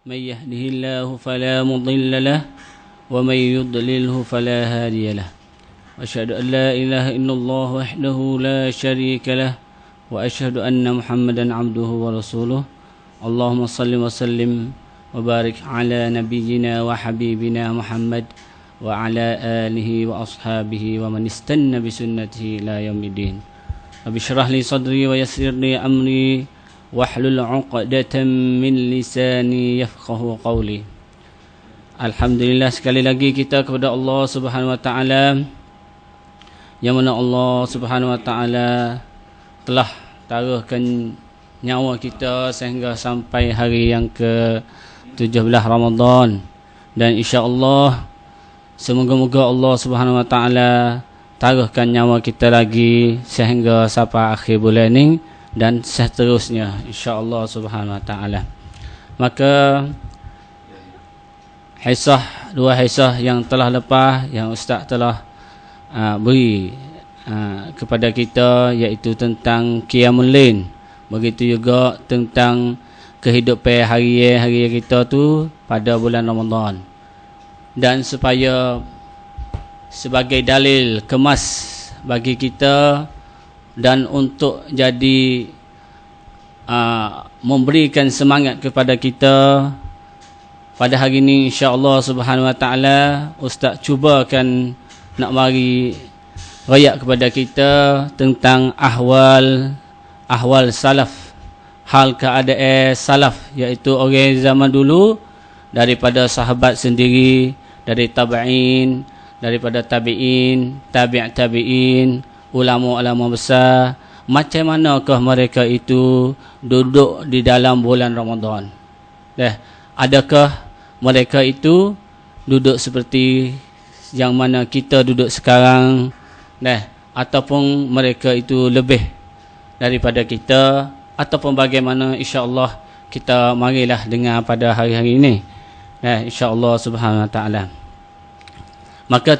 من يهده الله فلا مضل له ومن يضلله فلا هادي له وأشهد أن لا إله إلا الله وحده لا شريك له وأشهد أن محمدا عبده ورسوله اللهم صل وسلم وبارك على نبينا وحبيبنا محمد وعلى آله وأصحابه ومن استنى بسنته إلى يوم الدين رب اشرح لي صدري ويسر لي أمري واحلل عقدة من lisani yafqahu qawli. Alhamdulillah, sekali lagi kita kepada Allah Subhanahu wa taala, yang mana Allah Subhanahu wa taala telah taruhkan nyawa kita sehingga sampai hari yang ke-17 Ramadan, dan insya-Allah semoga-moga Allah Subhanahu wa taala taruhkan nyawa kita lagi sehingga sampai akhir bulan ini dan seterusnya insya-Allah Subhanahu wa taala. Maka dua hisah yang telah lepas yang ustaz telah beri kepada kita, iaitu tentang qiyamul lail, begitu juga tentang kehidupan harian kita tu pada bulan Ramadan, dan supaya sebagai dalil kemas bagi kita dan untuk jadi memberikan semangat kepada kita pada hari ini, insya-Allah Subhanahu wa taala ustaz cubakan nak mari rayak kepada kita tentang ahwal salaf, hal keadaan salaf, iaitu orang zaman dulu, daripada sahabat sendiri, dari tabi'in, daripada tabi'in, tabi'in, ulama-ulama besar, macam manakah mereka itu duduk di dalam bulan Ramadan. Adakah mereka itu duduk seperti yang mana kita duduk sekarang, ataupun mereka itu lebih daripada kita, ataupun bagaimana? Insya-Allah kita marilah dengar pada hari-hari ini, insya-Allah Subhanahu wa taala. Maka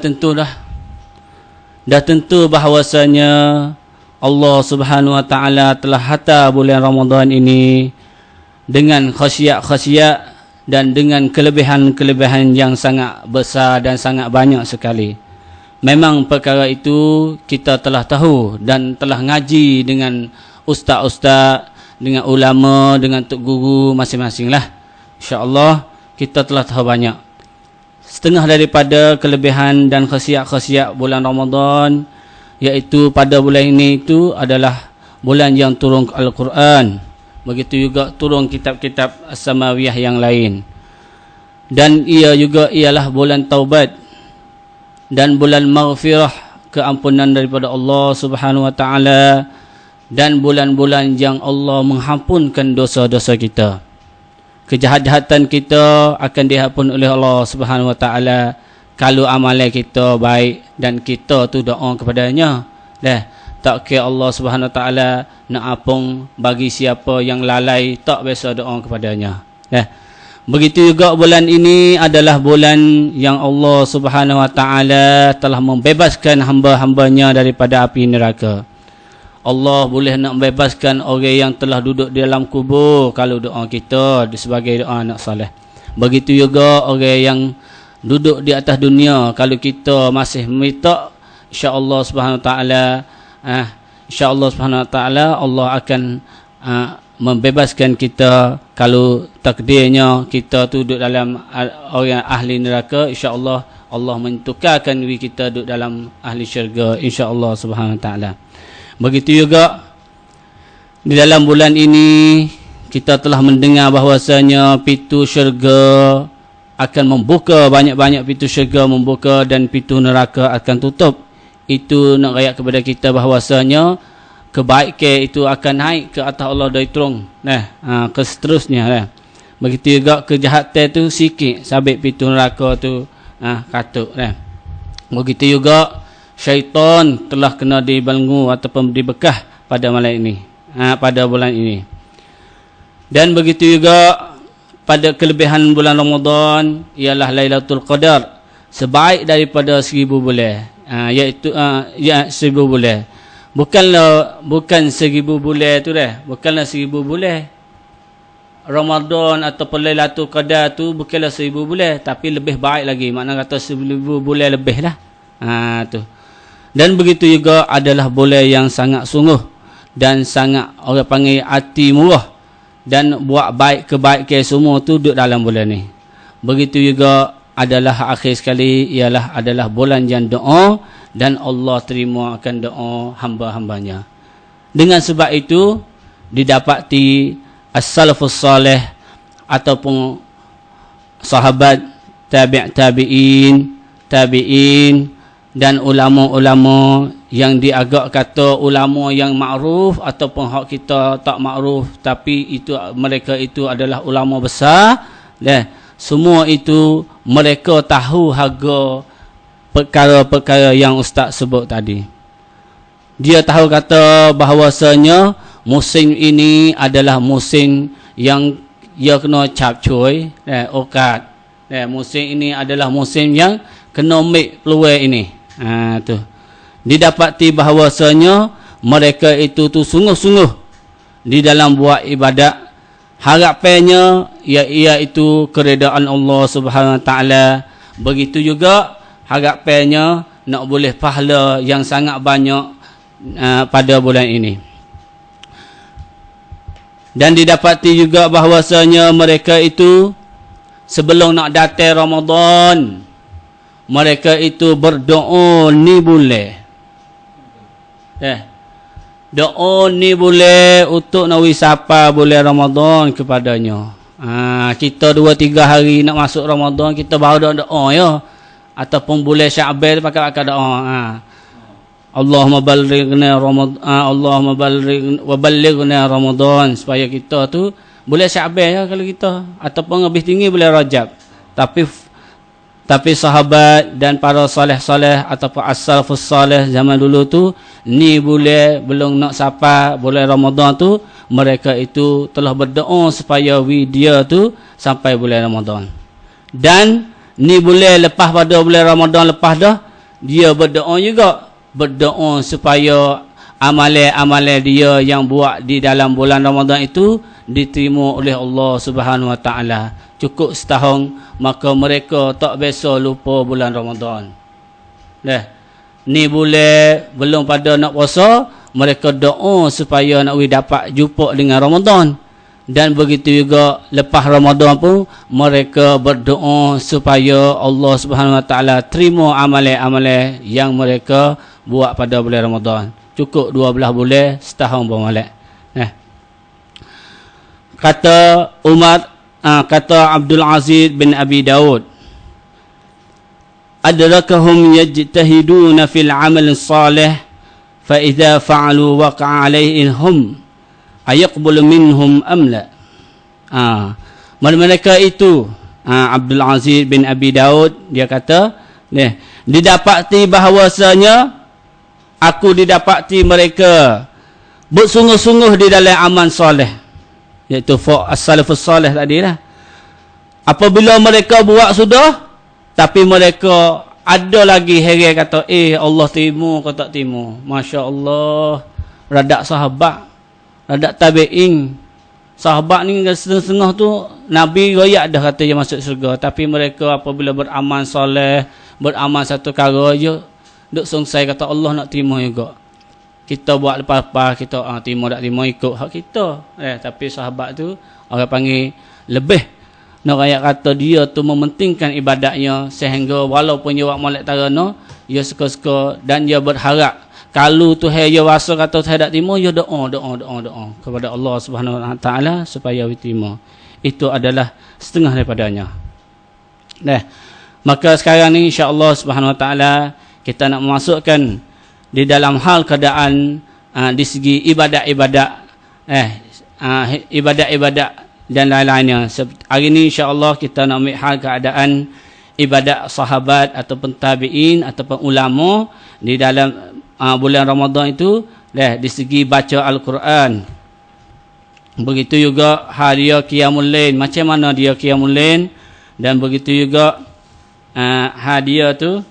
dah tentu bahawasanya Allah Subhanahu wa taala telah hantar bulan Ramadan ini dengan khasiat-khasiat dan dengan kelebihan-kelebihan yang sangat besar dan sangat banyak sekali. Memang perkara itu kita telah tahu dan telah ngaji dengan ustaz-ustaz, dengan ulama, dengan tok guru masing-masing lah. Insya-Allah kita telah tahu banyak. Setengah daripada kelebihan dan khasiat-khasiat bulan Ramadan, iaitu pada bulan ini itu adalah bulan yang turun Al-Quran, begitu juga turun kitab-kitab as-samawiyah yang lain, dan ia juga ialah bulan taubat dan bulan maghfirah, keampunan daripada Allah Subhanahu wa taala, dan bulan-bulan yang Allah mengampunkan dosa-dosa kita. Kejahatan kita akan dihapun oleh Allah Subhanahu wa taala kalau amalan kita baik dan kita tu doa kepadanya. Tak kira Allah Subhanahu wa taala nak apung bagi siapa yang lalai tak biasa doa kepadanya. Begitu juga bulan ini adalah bulan yang Allah Subhanahu wa taala telah membebaskan hamba-hambanya daripada api neraka. Allah boleh nak membebaskan orang yang telah duduk di dalam kubur kalau doa kita sebagai doa anak soleh. Begitu juga orang yang duduk di atas dunia, kalau kita masih minta, insya-Allah Subhanahu wa taala insya-Allah Subhanahu wa taala Allah akan membebaskan kita. Kalau takdirnya kita duduk dalam orang ahli neraka, insya-Allah Allah mentukarkan diri kita duduk dalam ahli syurga, insya-Allah Subhanahu wa taala. Begitu juga di dalam bulan ini kita telah mendengar bahawasanya pintu syurga akan membuka, banyak-banyak pintu syurga membuka dan pintu neraka akan tutup. Itu nak rakyat kepada kita bahawasanya kebaikan itu akan naik ke atas Allah dari terung, ke seterusnya. Begitu juga kejahatan tu sikit, sabit pintu neraka tu katuk. Begitu juga syaitan telah kena dibelenggu ataupun dibekah pada malam ini, pada bulan ini. Dan begitu juga pada kelebihan bulan Ramadan ialah Lailatul Qadar, sebaik daripada 1000 bulan, iaitu 1000 bulan. Bukan 1000 bulan tu dah, bukanlah 1000 bulan. Ramadan ataupun Lailatul Qadar tu bukanlah 1000 bulan, tapi lebih baik lagi. Makna kata 1000 bulan lebih lah. Tu. Dan begitu juga adalah bulan yang sangat sungguh dan sangat orang panggil hati murah dan buat baik kebaikan semua tu duduk dalam bulan ni. Begitu juga adalah akhir sekali ialah adalah bulan yang doa dan Allah terima akan doa hamba-hambanya. Dengan sebab itu didapati as-salafus salih ataupun sahabat tabi'in dan ulama-ulama yang diagak kata ulama yang makruf ataupun hak kita tak makruf, tapi itu mereka itu adalah ulama besar. Semua itu mereka tahu harga perkara-perkara yang ustaz sebut tadi. Dia tahu kata bahawasanya musim ini adalah musim yang ia kena capcoi, okat. Musim ini adalah musim yang kena ambil peluang ini. Tu. Didapati bahawasanya mereka itu tu sungguh-sungguh di dalam buat ibadat. Harapannya iaitu keredaan Allah Subhanahu Wa Taala. Begitu juga harapannya nak boleh pahala yang sangat banyak pada bulan ini. Dan didapati juga bahawasanya mereka itu sebelum nak datang Ramadan, mereka itu berdoa ni boleh. Doa ni boleh untuk nak wisapa bulan Ramadan kepadanya. Kita 2-3 hari nak masuk Ramadan, kita baru doa ya. Ataupun bulan Syaban pakai doa. Allahumma ballighna Ramadan, Allahumma ballighna Ramadan, supaya kita tu bulan Syaban ya kalau kita, ataupun lebih tinggi bulan Rajab. Tapi sahabat dan para soleh-soleh ataupun as-salafus salih zaman dulu tu, ni boleh belum nak sapa bulan Ramadan tu, mereka itu telah berdoa supaya dia tu sampai bulan Ramadan. Dan ni boleh lepas pada bulan Ramadan lepas dah, dia berdoa juga, berdoa supaya amalan-amalan dia yang buat di dalam bulan Ramadan itu diterima oleh Allah Subhanahu Wa Taala. Cukup setahun, maka mereka tak biasa lupa bulan Ramadan. Ni bulan belum pada nak puasa, mereka doa supaya nak dapat jumpa dengan Ramadan. Dan begitu juga lepas Ramadan pun mereka berdoa supaya Allah Subhanahu Wa Taala terima amalan-amalan yang mereka buat pada bulan Ramadan. Cukup 12 bulan, setahun bermolek. Kata Abdul Aziz bin Abi Daud, adrakahum yajtahiduna fil amal salih fa idza fa'alu waqa'a alaihim ayaqbulu minhum am la. Mereka itu Abdul Aziz bin Abi Daud dia kata, didapati bahawasanya aku didapati mereka bersungguh-sungguh di dalam amal soleh, iaitu as-salafus salih tadi lah. Apabila mereka buat sudah, tapi mereka ada lagi heran kata, Allah terima kau tak terima. Masya Allah, radak sahabat, radak tabi'in. Sahabat ni setengah-setengah tu Nabi royak dah kata dia masuk syurga, tapi mereka apabila beramal soleh, beramal satu perkara je, duk sungsai kata Allah nak terima juga. Kita buat lepas-lepas, kita terima tak terima ikut hak kita. Tapi sahabat tu orang panggil lebih nak rakyat kata dia tu mementingkan ibadatnya, sehingga walaupun dia buat molek tarana, dia suka-suka dan dia berharap kalau Tuhan dia rasa kata saya tak terima, dia doa kepada Allah Subhanahu Wa Taala supaya diterima. Itu adalah setengah daripadanya. Maka sekarang ni insya-Allah Subhanahu Wa Taala kita nak memasukkan di dalam hal keadaan di segi ibadat-ibadat ibadat-ibadat dan lain-lainnya. Hari ini insya-Allah kita nak ambil hal keadaan ibadat sahabat ataupun tabi'in ataupun ulama di dalam bulan Ramadan itu, di segi baca Al-Quran. Begitu juga hari qiyamul lail, macam mana dia qiyamul lail, dan begitu juga hadiah tu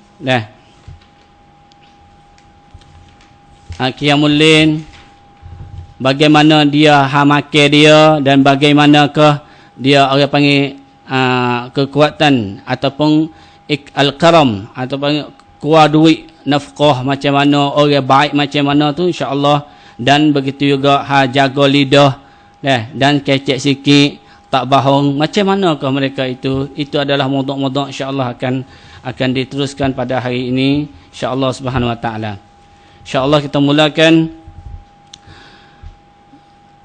qiyamul lail, bagaimana dia makan dia, dan bagaimanakah dia orang panggil kekuatan ataupun al-karam ataupun kuat duit nafkah macam mana, orang baik macam mana tu insya-Allah. Dan begitu juga jaga lidah dan kecek sikit, tak bohong, macam manakah mereka itu adalah modok-modok insya-Allah akan diteruskan pada hari ini insya-Allah Subhanahu wa taala. Insya-Allah kita mulakan.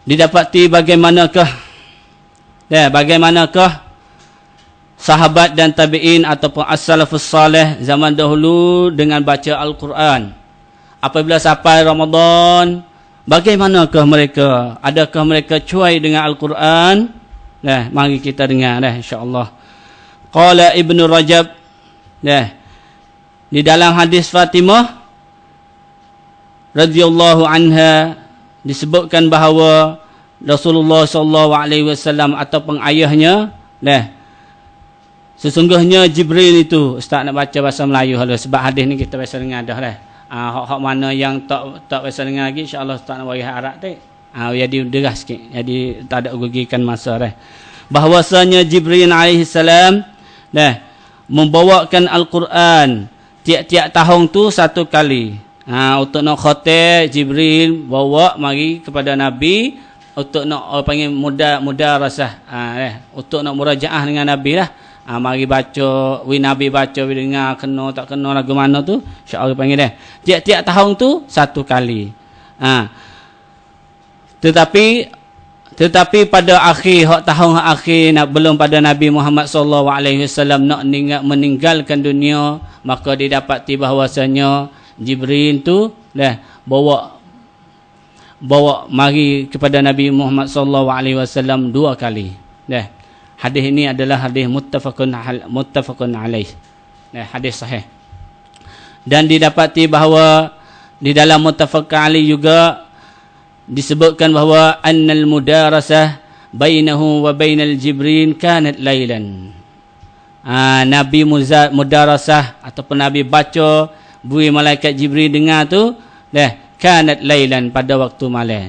Didapati bagaimanakah sahabat dan tabi'in ataupun as-salafus salih zaman dahulu dengan baca Al-Quran. Apabila sampai Ramadan, bagaimanakah mereka? Adakah mereka cuai dengan Al-Quran? Mari kita dengar insya-Allah. Qala Ibnu Rajab di dalam hadis Fatimah radhiyallahu anha disebutkan bahawa Rasulullah sallallahu alaihi wasallam ataupun ayahnya sesungguhnya Jibril itu, Ustaz nak baca bahasa Melayu dulu sebab hadis ni kita biasa dengar dah hak mana yang tak biasa dengar lagi insya-Allah Ustaz nak bagi Arab tu. Jadi deras sikit. Jadi tak ada rugikan masa bahwasanya Jibril alaihi salam membawakan Al-Quran tiap-tiap tahun tu satu kali. Untuk nak khatam Jibril bawa mari kepada Nabi untuk nak panggil mudarasah untuk nak murajaah dengan Nabi mari baca, Nabi baca, dengar, kena tak kena lagu mana tu insya-Allah panggil tiap-tiap tahun tu satu kali. Tetapi pada tahun akhir belum pada Nabi Muhammad sallallahu alaihi wasallam nak meninggalkan dunia, maka didapati bahawasanya Jibril tu bawa mari kepada Nabi Muhammad sallallahu alaihi wasallam dua kali. Hadis ini adalah hadis muttafaqun alaih. Hadis sahih. Dan didapati bahawa di dalam muttafaqun alaih juga disebutkan bahawa annal mudarasah bainahu wa bainal Jibril kanat lailan. Nabi mudarasah ataupun Nabi baca bui malaikat Jibril dengar tu kanat lailan, pada waktu malam.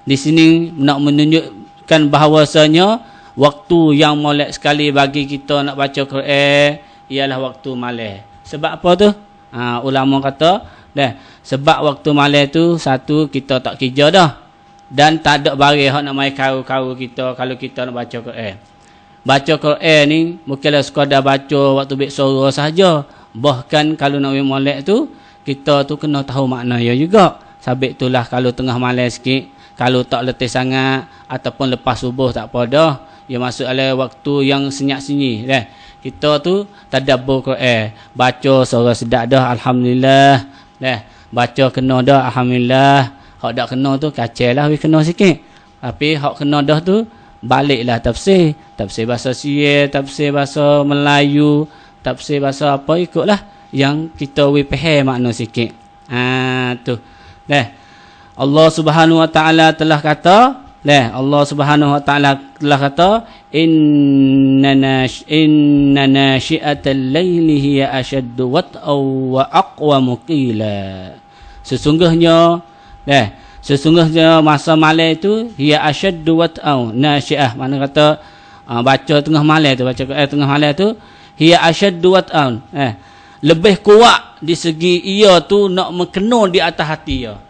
Di sini nak menunjukkan bahawasanya waktu yang molek sekali bagi kita nak baca Quran ialah waktu malam. Sebab apa tu? Ulama kata sebab waktu malam tu satu kita tak kerja dah dan tak ada barang hak nak mai kau kita kalau kita nak baca Quran. Baca Quran ni bukanlah sekadar baca waktu bek suara sahaja. Bahkan kalau nak molek tu kita tu kena tahu makna dia juga. Sabit itulah kalau tengah malam sikit, kalau tak letih sangat ataupun lepas subuh tak apa dah. Ia masuk dalam waktu yang senyap-sunyi kita tu tadabbur Quran, baca suara sedap dah alhamdulillah. Baca kena dah alhamdulillah. Hak tak kena tu kacau lah kena sikit. Tapi hak kena dah tu baliklah tafsir bahasa Syiah, tafsir bahasa Melayu, tafsir bahasa apa ikutlah yang kita faham makna sikit. Tu. Allah Subhanahu wa taala telah kata Allah Subhanahu wa taala telah kata inna nashi'atal laili hiya ashaddu wat'aw wa aqwamu qila. Sesungguhnya masa malam itu hiya ashaddu wat'aw, nashi'ah mana kata baca tengah malam tu, baca tengah malam tu hiya ashaddu wat'aw, lebih kuat di segi ia tu nak mengkena di atas hati dia.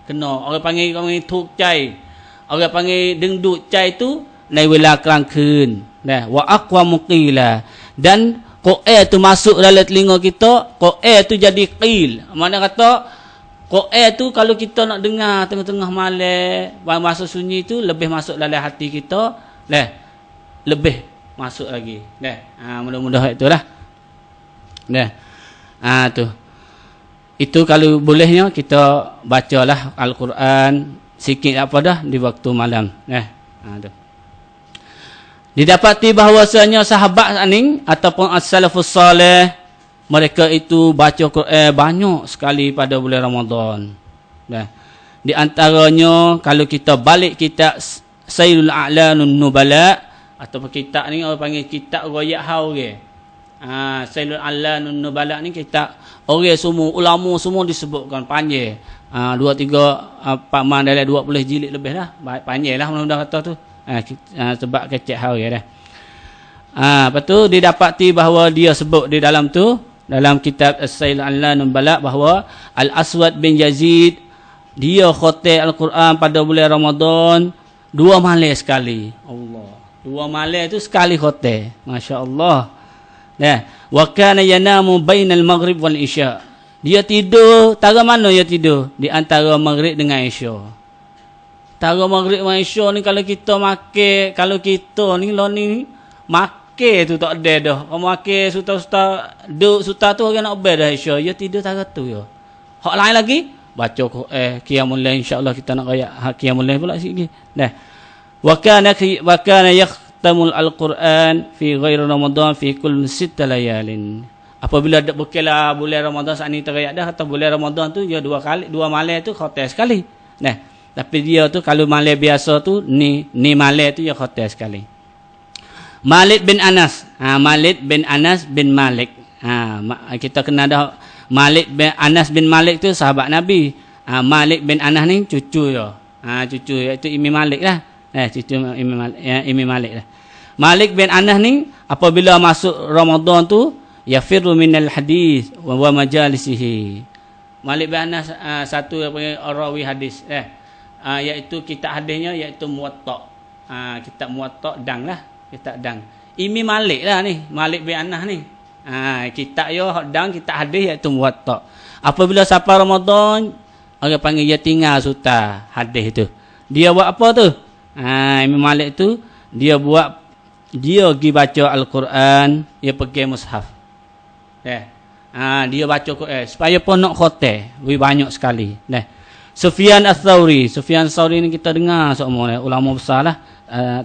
Kena orang panggil tuk cai, orang panggil dengduk cai tu naik wala kerang kun wa aqwa muqila, dan Quran tu masuk dalam telinga kita, Quran tu jadi qil. Mana kata Quran tu kalau kita nak dengar tengah-tengah malam masa sunyi tu lebih masuk dalam hati kita, lebih masuk lagi. Mudah-mudahan itulah. Tu. Itu kalau bolehnya kita bacalah Al-Quran sikit apa dah di waktu malam. Tu. Didapati bahawasanya sahabat ni ataupun as-salafus salih mereka itu baca Quran banyak sekali pada bulan Ramadan. Di antaranya kalau kita balik kitab Sayyidul A'lanun Nubala ataupun kitab ni orang panggil kitab Royak Hau ke. Sayyidul A'lanun Nubala ni kitab orang semua ulama semua disebutkan panjang. 2-3 paman dalam 20 jilid lebih dah. Panjang lah mudah-mudahan kata tu. sebab kecek hari dah. Lepas tu didapati bahawa dia sebut di dalam tu, dalam kitab As-Sail Al-Lan Balak, bahawa Al-Aswad bin Yazid dia khatam Al-Quran pada bulan Ramadan 2 malam sekali. Allah. 2 malam tu sekali khatam. Masya-Allah. Dah. Wa kana yanamu bainal maghrib wal isya. Dia tidur, tara mana dia tidur? Di antara maghrib dengan isya. Tara maghrib dengan isya ni kalau kita makan, kalau kita ni lo ni makan tu tak ada dah. Kalau makan suta-suta, duk suta tu orang nak obey dah isya. Dia tidur tara tu ya. Hak lain lagi baca qiyamul lail, insya-Allah kita nak raya qiyamul lail pula sikit. Dah. Wa kana yakhtamul al-Quran fi ghairi Ramadan fi kulli 6 layalin. Apabila dak berkala bulan Ramadan saat ni terayak dah, atau bulan Ramadan tu dia 2 malam tu khatam sekali. Nah, tapi dia tu kalau malam biasa tu ni malam tu dia khatam sekali. Malik bin Anas. Malik bin Anas bin Malik. Kita kenal dah Malik bin Anas bin Malik tu sahabat Nabi. Malik bin Anas ni cucu dia. Cucu iaitu Imam Malik lah. Cucu Imam Malik lah. Malik bin Anas ni apabila masuk Ramadan tu yafirru minal hadis wa majalisihi. Malik bin Anas satu yang panggil rawi hadis iaitu kitab hadisnya iaitu Muwatta. Kitab Muwatta dang lah, kitab dang. Imam Malik lah ni, Malik bin Anas ni. Kitab yo dang kitab hadis iaitu Muwatta. Apabila sampai Ramadan, orang panggil dia tinggal suta hadis tu. Dia buat apa tu? Imam Malik tu dia pergi baca Al-Quran, dia pergi mushaf. Dia baca Quran supaya pun nak khatam, banyak sekali. Sufyan Ats-Tsauri. Sufyan Ats-Tsauri ni kita dengar semua ulama besar lah,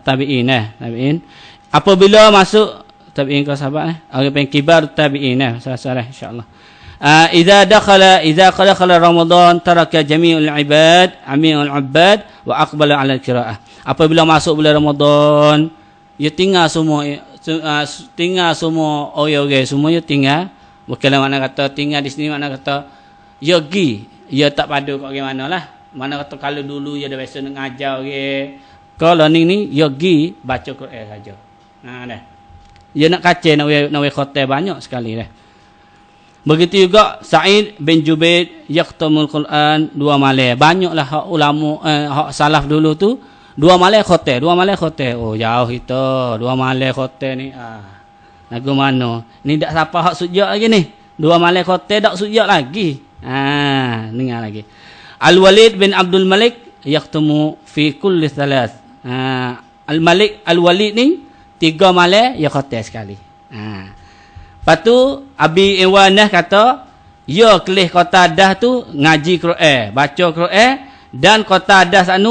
tabi'in tabi'in. Apabila masuk tabi'in ke sahabat orang panggil kibar tabi'in salah insya-Allah. Idza dakhala Ramadan taraka jami'ul ibad wa aqbala 'ala al-qira'ah. Apabila masuk bulan Ramadan, dia tinggal semua orang-orang semua dia tinggal. Bukanlah mana kata tinggal di sini, mana kata dia pergi, dia tak padu kat orang manalah. Mana kata kalau dulu dia dah biasa nak ngajar orang, kalau ni dia pergi baca Quran saja. Dah. Dia nak kacau nak khatam banyak sekali dah. Begitu juga Sa'id bin Jubair yaqtamul Quran 2 malam. Banyaklah hak ulama hak salaf dulu tu 2 malam khatam. Oh jauh kita 2 malam khatam ni. Lagu mana? Ni dak siapa hak sujud lagi ni. 2 malam khatam dak sujud lagi. Dengar lagi. Al-Walid bin Abdul Malik yaqtamu fi kulli 3. Al-Walid ni 3 malam dia khatam sekali. Lepas tu Abi Iwanah kata, ya kelih kota dah tu ngaji Quran, baca Quran, dan kota dah saat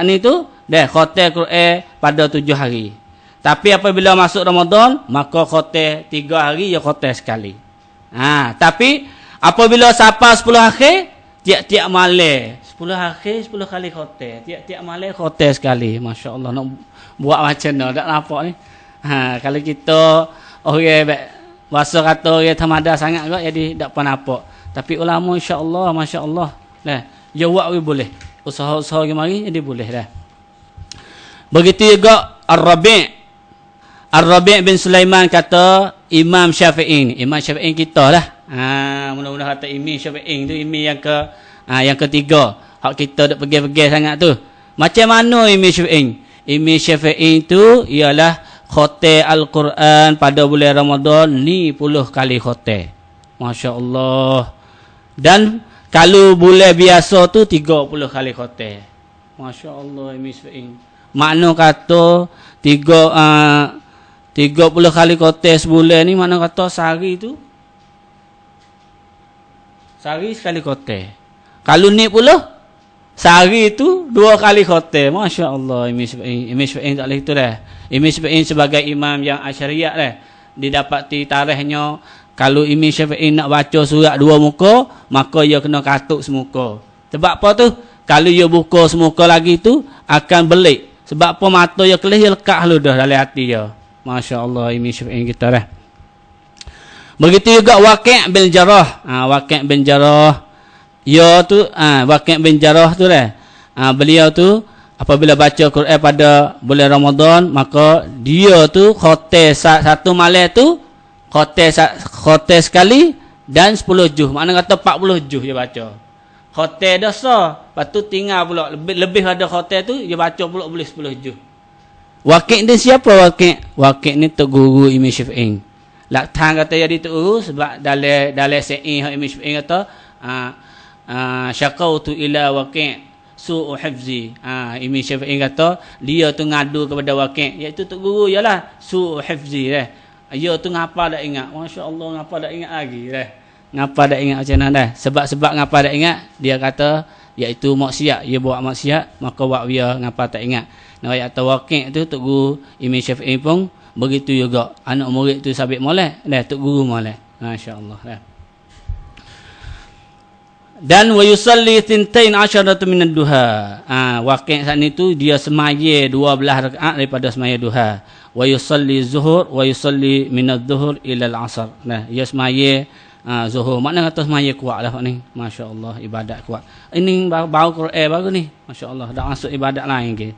ni tu dah khatam Quran pada 7 hari. Tapi apabila masuk Ramadan, maka khatam 3 hari ya khatam sekali. Tapi apabila sampai 10 akhir, tiap-tiap malam 10 akhir 10 kali khatam, tiap-tiap malam khatam sekali. Masya-Allah, nak buat macam mana tak nampak ni. Kalau kita orang bahasa kata orang tamada sangat juga jadi tak apa nampak. Tapi ulama insya-Allah masya-Allah lah. Jawab boleh. Usaha-usaha mari jadi boleh dah. Begitu juga Ar-Rabi' bin Sulaiman kata Imam Syafi'i kita lah. Mula-mula kata Imam Syafi'i tu imam yang ketiga. Hak kita dak pergi-pergi sangat tu. Macam mana Imam Syafi'i? Imam Syafi'i tu ialah khatam Al-Quran pada bulan Ramadan 50 kali khatam. Masya-Allah. Dan kalau bulan biasa tu 30 kali khatam. Masya-Allah Imam Syafi'i. Makna kata 30 kali khatam sebulan ni, mana kata sehari tu sehari sekali khatam. Kalau ni pula sehari tu 2 kali khatam. Masya-Allah Imam Syafi'i tak boleh itu dah. Imam Syafi'i sebagai imam yang asyariat dah, didapati tarikhnya kalau Imam Syafi'i nak baca surat 2 muka, maka dia kena katuk semuka. Sebab apa tu? Kalau dia buka semuka lagi tu akan belik. Sebab apa? Mata dia kelih, dia lekat lu dah dalam hati dia. Masya-Allah Imam Syafi'i kita dah. Begitu juga Waqi' bin Jarrah. Waqi' bin Jarrah, ya tu Waqi' bin Jarrah tu dah. Beliau tu apabila baca Quran pada bulan Ramadan, maka dia tu khotel satu malam tu khotel sekali dan 10 juz. Makna kata 40 juz dia baca. Khotel dah sah. Lepas tu tinggal pula lebih ada khotel tu dia baca pula boleh 10 juz. Waqi' ni siapa waqi'? Waqi' ni Tok Guru Imam Syafi'i. Laktan kata jadi Tok Guru sebab dalam sa'i Imam Syafi'i kata syaqautu ila waqi' su'u hifzi. Imam Syafi'i kata dia tu ngadu kepada Waqi', iaitu Tok Guru ialah su'u hifzi dah. Dia tu ngapa dak ingat. Masya-Allah ngapa dak ingat lagi dah. Ngapa dak ingat macam mana dah. Sebab ngapa dak ingat, dia kata iaitu maksiat, dia buat maksiat, maka buat dia ngapa tak ingat. Nak ayat Waqi' tu Tok Guru Imam Syafi'i pun begitu juga. Anak murid tu sabit molek, dah Tok Guru molek. Masya-Allah dah. Dan wa yusalli 12 min ad-duha. Waqi' saat itu dia semaya 12 rakaat daripada semaya duha. Wa yusalli zuhur wa yusalli min adh-dhuhur ila al-'asr. Nah, dia semaya zuhur. Makna kata semaya kuat lah ni. Masya-Allah ibadat kuat. Ini baru Quran baru ni. Masya-Allah dah masuk ibadat lain ke.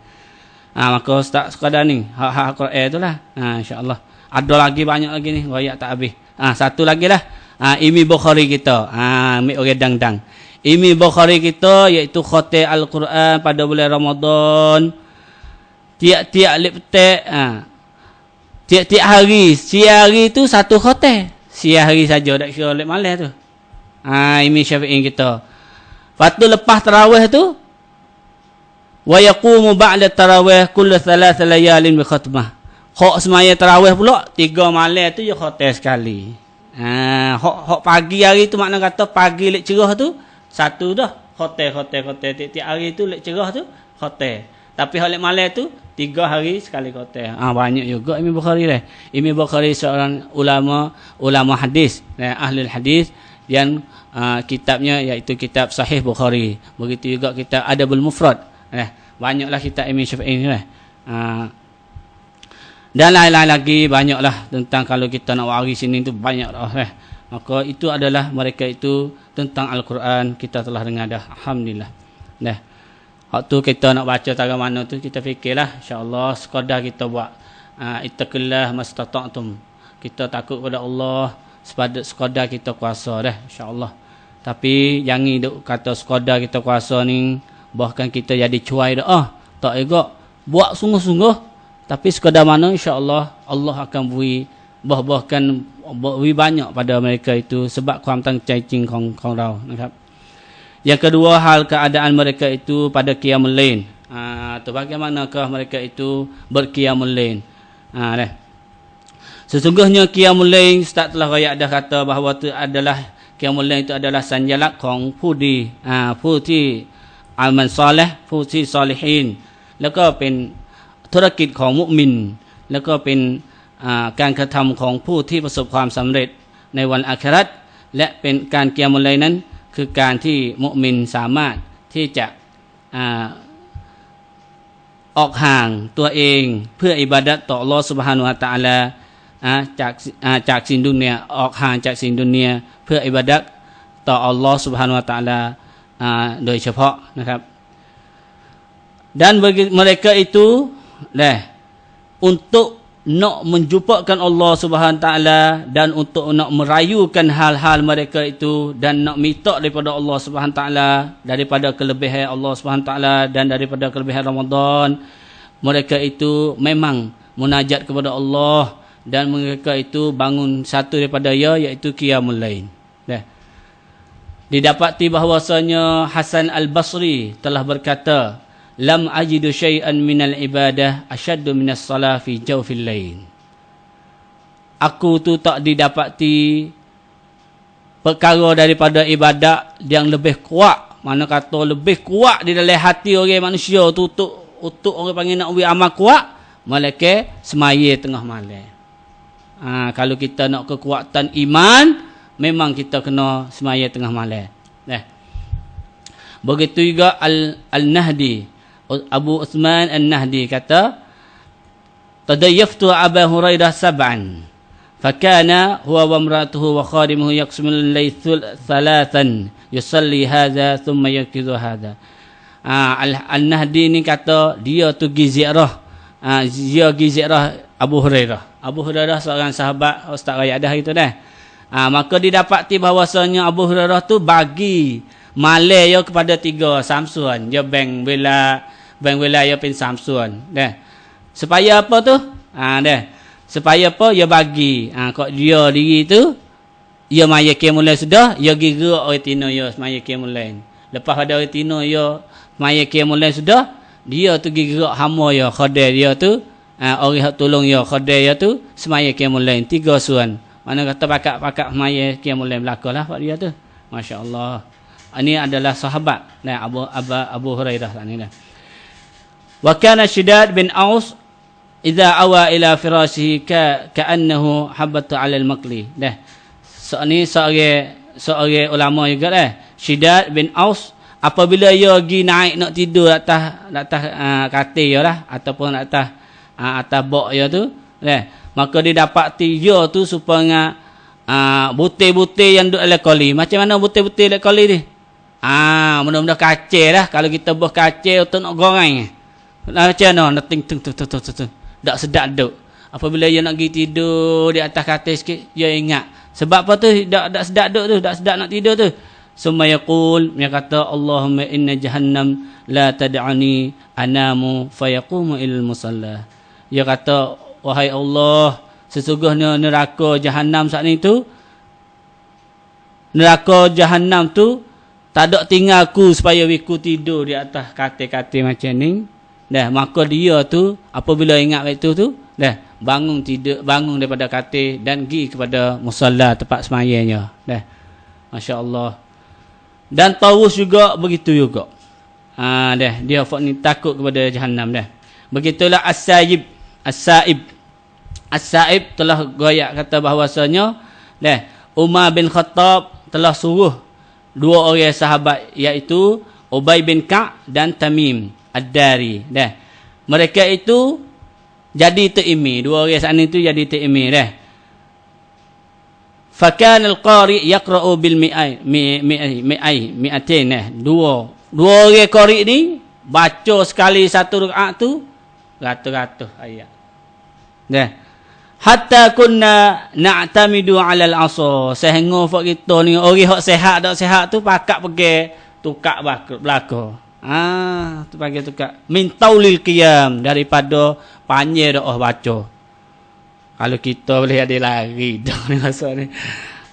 Maka tak sekadar ni hak Quran itulah. Insya-Allah. Ada lagi banyak lagi ni, riwayat tak habis. Satu lagi lah. Imam Bukhari kita. Ambil orang dang-dang. Imam Bukhari kita iaitu khotel Al-Quran pada bulan Ramadan. Tiap-tiap leptek. Tiap-tiap hari. Siang hari tu satu khotel. Siang hari saja. Tak kira lep malam tu. Imam Syafi'i kita. Lepas tu lepas tarawih tu. Wa yaqumu ba'da tarawih kullu 3 layalin bi khatmah. Hak semaya tarawih pula 3 malam tu dia khotel sekali. Hak pagi hari tu makna kata pagi lek cerah tu satu dah khotel tiap hari tu lek cerah tu khotel. Tapi hak lek malam tu 3 hari sekali khotel. Banyak juga Imam Bukhari dah. Imam Bukhari seorang ulama hadis, ahli hadis yang kitabnya iaitu kitab Sahih Bukhari. Begitu juga kitab Adabul Mufrad. Banyaklah kitab Imam Syafi'i ni lah. Dan lain-lain lagi banyaklah tentang kalau kita nak waris sini tu banyak dah. Maka itu adalah mereka itu tentang Al-Quran kita telah dengar dah. Alhamdulillah. Waktu kita nak baca taga mana tu kita fikirlah insya-Allah sekadar kita buat ittaqillah mastata'tum. Kita takut kepada Allah sekadar kita kuasa dah insya-Allah. Tapi jangan duk kata sekadar kita kuasa ni bahkan kita jadi cuai dah. Tak elok. Buat sungguh-sungguh tapi sekadar mana insya-Allah Allah akan beri bahkan beri banyak pada mereka itu sebab kuam tang cai cing kong rauนะครับ. Yang kedua hal keadaan mereka itu pada qiyamul lail. Tu bagaimanakah mereka itu berqiyamul lail. Sesungguhnya qiyamul lail Ustaz telah riwayat dah kata bahawa itu adalah qiyamul lail itu adalah sanjalak kong pudi puti amal soleh puti salihin. แล้วก็เป็นธุรกิจของมุมินแล้วก็เป็นการกระทำของผู้ที่ประสบความสำเร็จในวันอาคิเราะห์และเป็นการกิยามุลไลล์นั้นคือการที่มุมินสามารถที่จะออกห่างตัวเองเพื่ออิบาดะห์ต่ออัลเลาะห์ซุบฮานะฮูวะตะอาลาจากสิ่งดุนยาออกห่างจากสิ่งดุนยาเพื่ออิบาดะห์ต่ออัลเลาะห์ซุบฮานะฮูวะตะอาลาโดยเฉพาะนะครับdan bagi mereka itu untuk nak menjumpakan Allah Subhanahu taala dan untuk nak merayukan hal-hal mereka itu dan nak minta daripada Allah Subhanahu taala daripada kelebihan Allah Subhanahu taala dan daripada kelebihan Ramadan, mereka itu memang munajat kepada Allah dan mereka itu bangun satu daripada iaitu qiyamul lail. Didapati bahawasanya Hasan Al-Basri telah berkata, lam ajidu syai'an minal ibadah asyaddu minas salah fi jawfil lail. Aku tu tak didapati perkara daripada ibadat yang lebih kuat, mana kata lebih kuat di dalam hati orang manusia tu untuk orang panggil nak buat amal kuat, malaikat semaya tengah malam. Kalau kita nak kekuatan iman, memang kita kena semaya tengah malam. Begitu juga Al-Nahdi, Abu Uthman An-Nahdi kata, tadayyaftu Abu Hurairah sab'an fakana huwa wa imra'atuhu wa khadimuhu yaqsimul layl thalathan yusalli hadha thumma yaqidu hadha. Al-Nahdi ni kata dia tu pergi ziarah. Dia pergi ziarah Abu Hurairah. Abu Hurairah seorang sahabat Ustaz Raya dah itu dah. Maka didapati bahawasanya Abu Hurairah tu bagi malai yo kepada 3 Samsun. Dia bank wilayah pin Samsun. Dah. Supaya apa tu? Dah. Supaya apa? Dia bagi. Kok dia diri tu ia maya mulai sudah, ia pergi gerak orang tino ia maya mulai. Lepas pada orang tino ia maya mulai sudah, dia tu pergi gerak hama ia, khadir dia tu, orang hak tolong ia, khadir dia tu semaya mulai 3 suan. Mana kata pakak maya mulai berlakulah pak dia tu. Masya-Allah. Ini adalah sahabat Abu Hurairah ni dah. Wa kana Shidad bin Aus idza awa ila firashihi ka'annahu habata 'ala al-maqli. Dah. Ni seorang ulama juga dah. Shidad bin Aus apabila ia pergi naik nak tidur atas katil dia lah ataupun atas bok dia tu, dah. Maka dia dapati dia tu supaya butir-butir yang duduk dalam koli. Macam mana butir-butir dalam koli ni? Mudah-mudahan kacil lah. Kalau kita buah kacil untuk nak goreng. Macam mana? Nak ting. Tak sedap duduk. Apabila dia nak pergi tidur di atas katil sikit, dia ingat. Sebab apa tu? Tak sedap duduk tu. Tak sedap nak tidur tu. Summa yaqul, dia kata, Allahumma inna jahannam la tad'ani anamu fayaqumu ilal musalla. Dia kata, wahai Allah, sesungguhnya neraka Jahannam saat ni tu, neraka Jahannam tu tak ada tinggal aku supaya aku tidur di atas katil-katil macam ni. Dah, maka dia tu apabila ingat waktu tu, dah bangun daripada katil dan pergi kepada musalla tempat semayanya. Dah. Masya-Allah. Dan Tawus juga begitu juga. Dah, dia ni takut kepada Jahannam dah. Begitulah As-Sa'ib telah goyak kata bahawasanya dah Umar bin Khattab telah suruh 2 orang sahabat iaitu Ubay bin Ka'b dan Tamim Ad-Dari. Dah. Mereka itu jadi ta'imi. 2 orang sana itu jadi ta'imi dah. Fakan al-qari yaqra'u bil mi'atain dah. 2 orang qari ni baca sekali satu rakaat tu ratus-ratus ayat. Dah. Hatta kunna na'tamidu 'ala al-'asa. Sehingga fak kita ni orang hak sihat tak sihat tu pakak pergi tukak belaka. Tu panggil tukak min taulil qiyam, daripada panjang doa baca. Kalau kita boleh ada lari dah ni masa ni.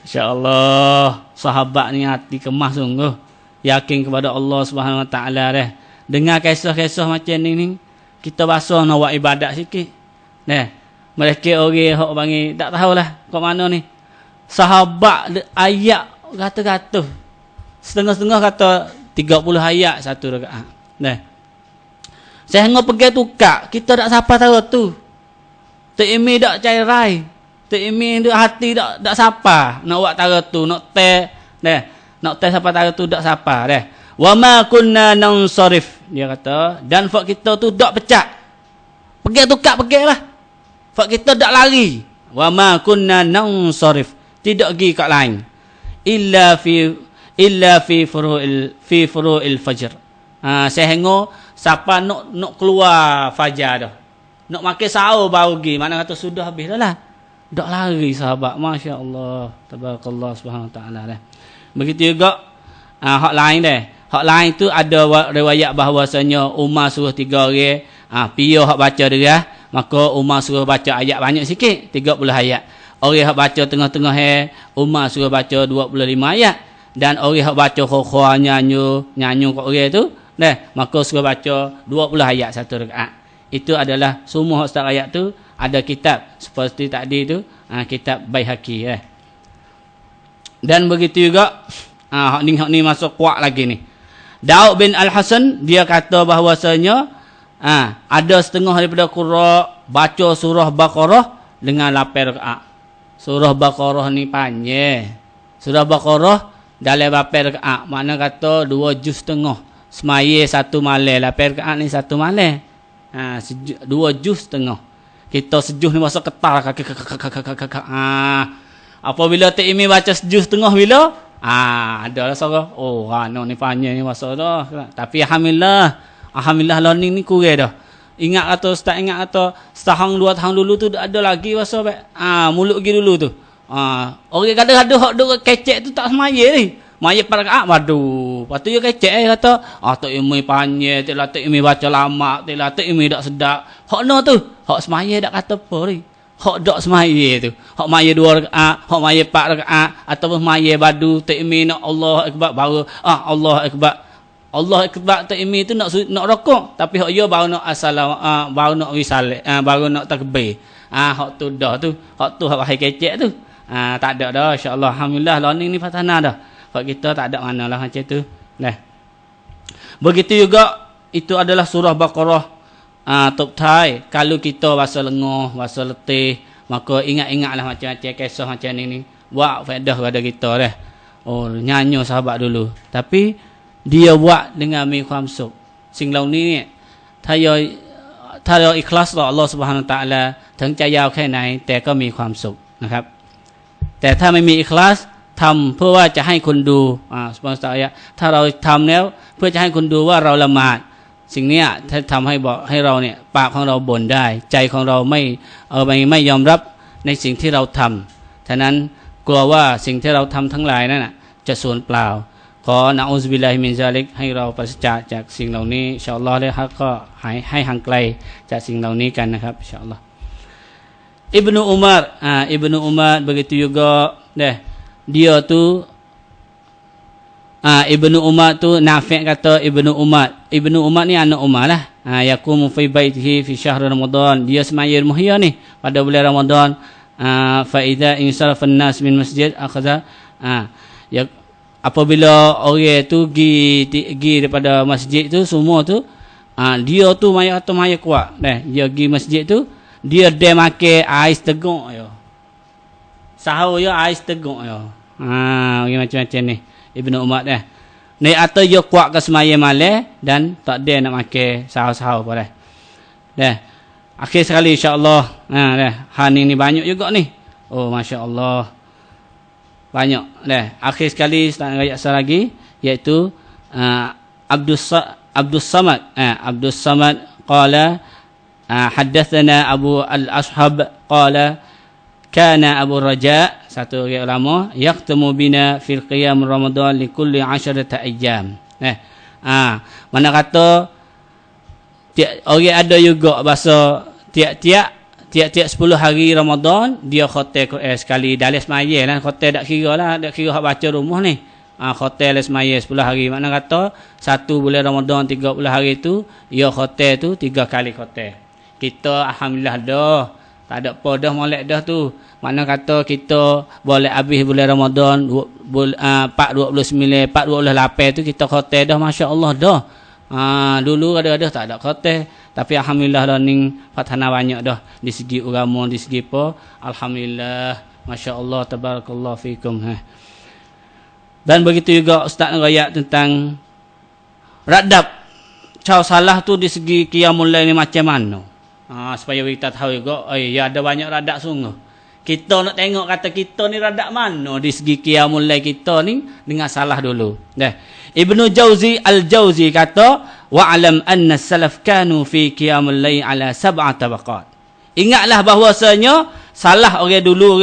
Insya-Allah sahabat ni hati kemas sungguh. Yakin kepada Allah Subhanahu Wa Taala dah. Dengar kisah-kisah macam ni kita basuh nak buat ibadat sikit. Nah, mereka orang hok panggil tak tahulah kat mana ni. Sahabat ayat kata-kata. Setengah-setengah kata 30 ayat satu rakaat. Nah. Sehingga pergi tukar, kita tak siapa tahu tu. Ta'imi tak cairai. Ta'imi dak hati tak siapa nak buat tara tu, nak teh. Nah, nak teh siapa tara tu tak siapa dah. Wa ma kunna nansarif, dia kata, dan fak kita tu tak pecah. Pergi tukar pergilah. Fak kita tak lari. Wa ma kunna nansarif, tidak pergi kat lain. Illa fi furu'il fajr. Sehingga siapa nak keluar fajar dah. Nak makan sahur baru pergi. Mana kata sudah habis dah lah. Tak lari sahabat. Masya Allah. Tabarakallah subhanahu wa ta'ala dah. Begitu juga hak lain dah. Hak lain tu ada riwayat bahawasanya Umar suruh 3 orang piyo hak baca dia. Maka Umar suruh baca ayat banyak sikit. 30 ayat. Orang hak baca tengah-tengah Umar suruh baca 25 ayat. Dan orang hak baca khokhoa nyanyu kat orang tu. Maka suruh baca 20 ayat satu rakaat. Itu adalah semua Ustaz ayat tu ada kitab seperti tadi tu, kitab Baihaqi Dan begitu juga hak ni masuk kuat lagi ni. Daud bin Al-Hasan dia kata bahawasanya ada setengah daripada qurra baca surah Baqarah dengan 8 rakaat. Surah Baqarah ni panjang. Surah Baqarah dalam 8 rakaat. Makna kata 2 juz setengah. Semaya satu malam, 8 rakaat ni satu malam. 2 juz setengah. Kita sejuh ni masuk ketar. Apabila ta'imi baca sejuz setengah bila? Ada lah seorang. Oh, ni panjang ni masa dah. Tapi alhamdulillah learning ni kurang dah. Ingat kata ustaz, ingat kata setahun 2 tahun dulu tu ada lagi masa mulut pergi dulu tu. Orang kadang-kadang hak duk kecek tu tak semaya ni. Maya pada waduh. Lepas tu dia kecek kata, tak ilmu panjang, tak ilmu baca lama, tak ilmu dak sedap. Hak no tu, hak semaya dak kata apa ni. Hak dak semaya tu. Hak maya 2 rakaat, hak maya 4 rakaat ataupun maya badu tak ilmu nak Allah akbar baru Allah akbar. Allah akbar tak ilmu tu nak rokok, tapi hak dia baru nak assalam baru nak risalah, baru nak takbir. Hak tu dah tu. Hak tu hak wahai kecek tu. Tak ada dah insya-Allah. Alhamdulillah learning ni fatana dah. Hak kita tak ada manalah macam tu. Nah. Begitu juga itu adalah surah Baqarah top thai. Kalau kita rasa lengah, rasa letih, maka ingat-ingatlah macam-macam kisah macam ni. Buat faedah kepada kita dah. Oh, nyanyi sahabat dulu. Tapi dia buat dengan miความสุข สิ่งเหล่านี้เนี่ยถ้าเราอิคลาสต่อ Allah Subhanahu Wa Taala ถึงจะยาวแค่ไหนแต่ก็มีความสุขนะครับแต่ถ้าไม่มีอิคลาสทำเพื่อว่าจะให้คนดูสปอนเซอร์ถ้าเราทำแล้วเพื่อจะให้คนดูว่าเราละหมาดสิ่งนี้ถ้าทำให้เราเนี่ยปากของเราบ่นได้ใจของเราไม่ยอมรับในสิ่งที่เราทำฉะนั้นกลัวว่าสิ่งที่เราทำทั้งหลายนั่นจะสูญเปล่าขอนะอูซบิลลาฮิมินซาลิกให้เราปราศจากสิ่งเหล่านี้อินชาอัลลอฮ์เลยครับก็ให้ห่างไกลจากสิ่งเหล่านี้กันนะครับอินชาอัลลอฮ์Ibnu Umar begitu juga dia tu Ibnu Umar tu Nafi' kata Ibnu Umar ni anak Umar lah yaqumu fi baitihi fi syahr Ramadan dia semaya muhya ni pada bulan Ramadan fa idza insarafa an-nas min masjid akhadha apabila orang tu pergi daripada masjid tu semua tu dia tu maya kuat dia pergi masjid tu dia makan ais teguk yo. Sahur yo ais teguk yo. Macam-macam ni. Ibnu Umar dah. Ni atau dia kuat ke semaya malam dan tak ada nak makan sahur-sahur pun dah. Dah. Akhir sekali insya-Allah. Hani ni banyak juga ni. Oh masya-Allah. Banyak dah. Akhir sekali setengah ayat lagi iaitu Abdus Samad qala haddatsana Abu al-Ashhab qala kana Abu Raja satu orang ulama yaqtamu bina fil qiyam Ramadan li kulli 10 ayyam. Mana kata orang ada juga bahasa tiap-tiap 10 hari Ramadan dia khatam Quran sekali dalam semaya lah khatam tak kira hak baca rumah ni. Khatam dalam semaya 10 hari makna kata 1 bulan Ramadan 30 hari tu dia khatam tu 3 kali khatam. Kita alhamdulillah dah tak ada apa dah molek dah tu. Makna kata kita boleh habis bulan Ramadan 429 428 tu kita khatam dah masya-Allah dah. Dulu ada tak ada khatam tapi alhamdulillah learning fatana banyak dah di segi agama di segi apa alhamdulillah masya-Allah tabarakallah fikum. Dan begitu juga ustaz rakyat tentang radab Cao salah tu di segi qiyamul lail ni macam mana. Supaya kita tahu juga, ya ada banyak radak sungguh. Kita nak tengok kata kita ni radak mana di segi qiyamul lail kita ni dengan salah dulu. Ibnu Jauzi Al-Jauzi kata, wa'alam anna salaf kanu fi qiyamul lail ala 7 tabaqat. Ingatlah bahwasanya salah orang dulu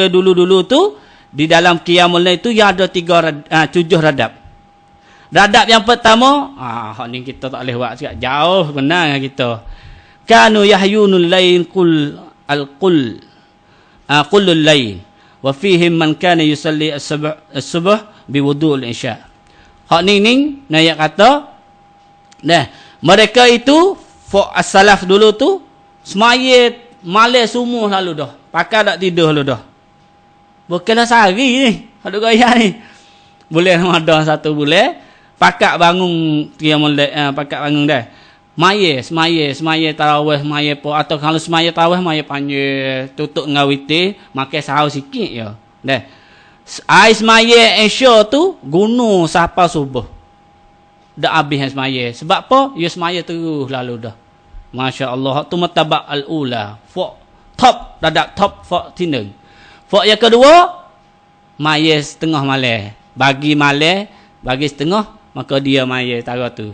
tu di dalam qiyamul lail tu yang ada 7 radab. Radab yang pertama, ni kita tak boleh buat sikit. Jauh benar dengan kita. Kanu yahyunul lail qullul lail wa fihim man kana yusalli as-subh biwudu'il isya. Hak ning ayat kata mereka itu as-salaf dulu tu semaya malam semua lalu dah. Pakai tak tidur lalu dah. Bukanlah sehari ni. Ada gaya ni. Bulan Ramadan 1 bulan pakak bangun qiyamul lail pakak bangun dah. Semaya tarawih semaya po atau kalau semaya tarawih semaya panjang tutup dengan witir makan sahur sikit je. Dah. Ai semaya Isya tu gunung sampai subuh. Dah habis semaya. Sebab apa? Ya semaya terus lalu dah. Masya-Allah tu martabah al-ula. Top fok tineng. Fok yang kedua maya setengah malam. bagi malam, bagi setengah, maka dia maya tara tu.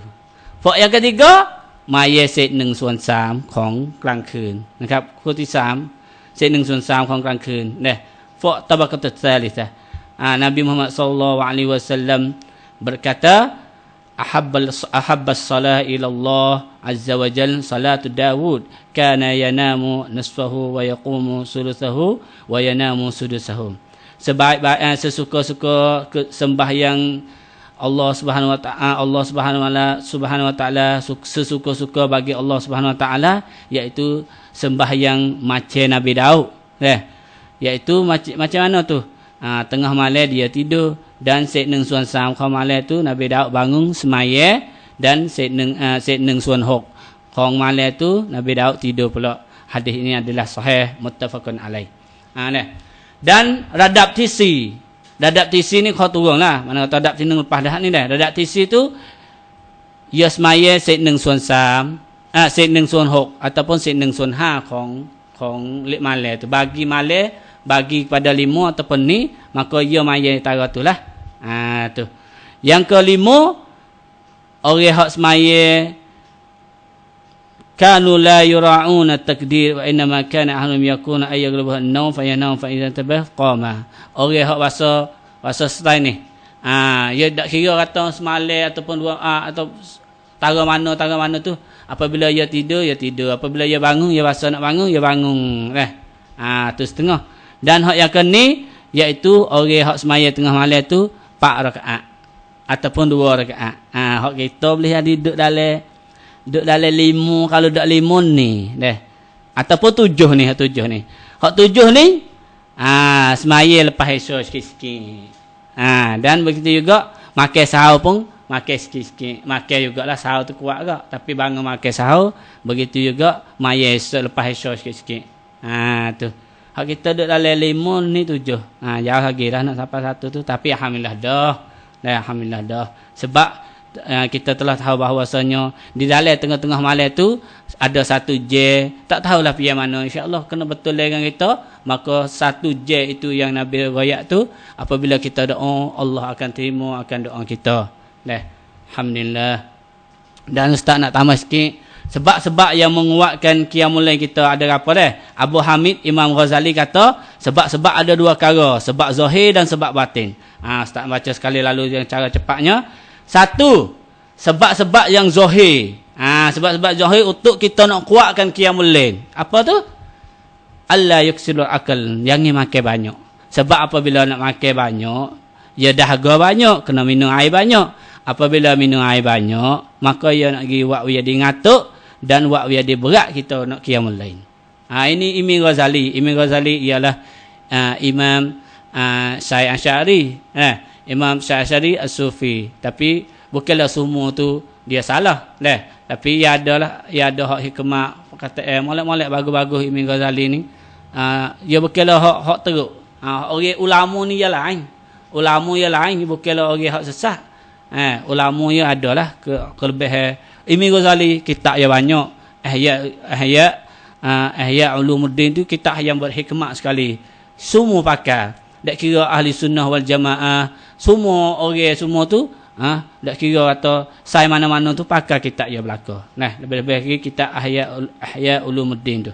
Fak yang ketiga, maya 1/3 ของกลางคืนนะครับข้อที่3 1/3 ของกลางคืนเนี่ยฟak tabaqat tsalitsah. Nabi Muhammad sallallahu alaihi wasallam berkata, ahabbas salah ila Allah azza wa jalla salatu Dawud kana yanamu nisfahu wa yaqumu sulusahu wa yanamu sudusahu. Sebaik-baik sesuka-suka sembahyang Allah Subhanahu wa taala sesuka-suka bagi Allah Subhanahu wa taala iaitu sembahyang macam Nabi Daud. Iaitu macam mana tu? Tengah malam dia tidur dan 1/3 ของmalam tu Nabi Daud bangun semaya dan 1/6 ของmalam tu Nabi Daud tidur pula. Hadis ini adalah sahih muttafaqun alaih. Dan radab tisi ni kau turun lah. Mana kata radab tisi lepas dah ni dah. Radab tisi tu ia semaya 1/3 ataupun 1/5 ของlek malam tu. Bagi malam, bagi kepada 5 ataupun ni, maka ia maya tara tu lah. Tu. Yang kelima, orang hak semaya kanu la yura'una takdir wa innama kana ahlum yakuna ayyaglubuha an-nawm fa yanam fa idza tabah qama. Orang hak bahasa setai ni. Dia tak kira kata semalam ataupun atau tara mana tu. Apabila dia tidur, apabila dia bangun, dia rasa nak bangun, dia bangun. Tu setengah. Dan hak yang keni iaitu orang hak semaya tengah malam tu 4 rakaat ataupun 2 rakaat. Hak kita boleh duduk dalam 5 kalau dak 5 ni deh. Ataupun 7 ni, hak 7 ni. Hak 7 ni semaya lepas esok sikit-sikit. Dan begitu juga makan sahur pun makan sikit-sikit. Makan jugalah sahur tu kuat gak, tapi bangun makan sahur, begitu juga maya esok lepas esok sikit-sikit. Tu. Hak kita duduk dalam 5 ni 7. Jauh lagi dah nak sampai 1 tu, tapi alhamdulillah dah. Alhamdulillah dah. Sebab kita telah tahu bahawasanya di dalam tengah-tengah malam tu ada 1 je, tak tahulah pergi mana. Insya-Allah kena betul dengan kita, maka 1 je itu yang Nabi royak tu, apabila kita doa, Allah akan terima akan doa kita. Alhamdulillah. Dan ustaz nak tambah sikit, sebab-sebab yang menguatkan qiyamul lail kita ada apa dah? Abu Hamid Imam Ghazali kata, sebab-sebab ada 2 perkara, sebab zahir dan sebab batin. Ustaz baca sekali lalu yang cara cepatnya. 1, sebab-sebab yang zahir. Sebab-sebab zahir untuk kita nak kuatkan qiyamul lail. Apa tu? Allah yuksilul akal, jangan makan banyak. Sebab apabila nak makan banyak, dia dahaga banyak, kena minum air banyak. Apabila minum air banyak, maka ia nak pergi buat dia ngatuk dan buat dia berat kita nak qiyamul lail. Ini Imam Ghazali. Imam Ghazali ialah Imam Syekh Asy'ari. Imam Syekh Asy'ari As-Sufi. Tapi bukanlah semua tu dia salah. Tapi ia ada hak hikmah kata molek-molek bagus-bagus Imam Ghazali ni. Dia bukanlah hak teruk. Orang ulama ni dia lain. Ulama dia lain, bukanlah orang hak sesat. Ulama dia adalah kelebihan. Imam Ghazali kitab yang banyak. Ihya Ulumuddin tu kitab yang berhikmah sekali. Semua pakai. Tak kira ahli sunnah wal jamaah, semua orang semua tu tak kira kata saya mana-mana tu pakai kitab dia belaka. Lebih-lebih lagi kitab Ihya Ulumuddin tu.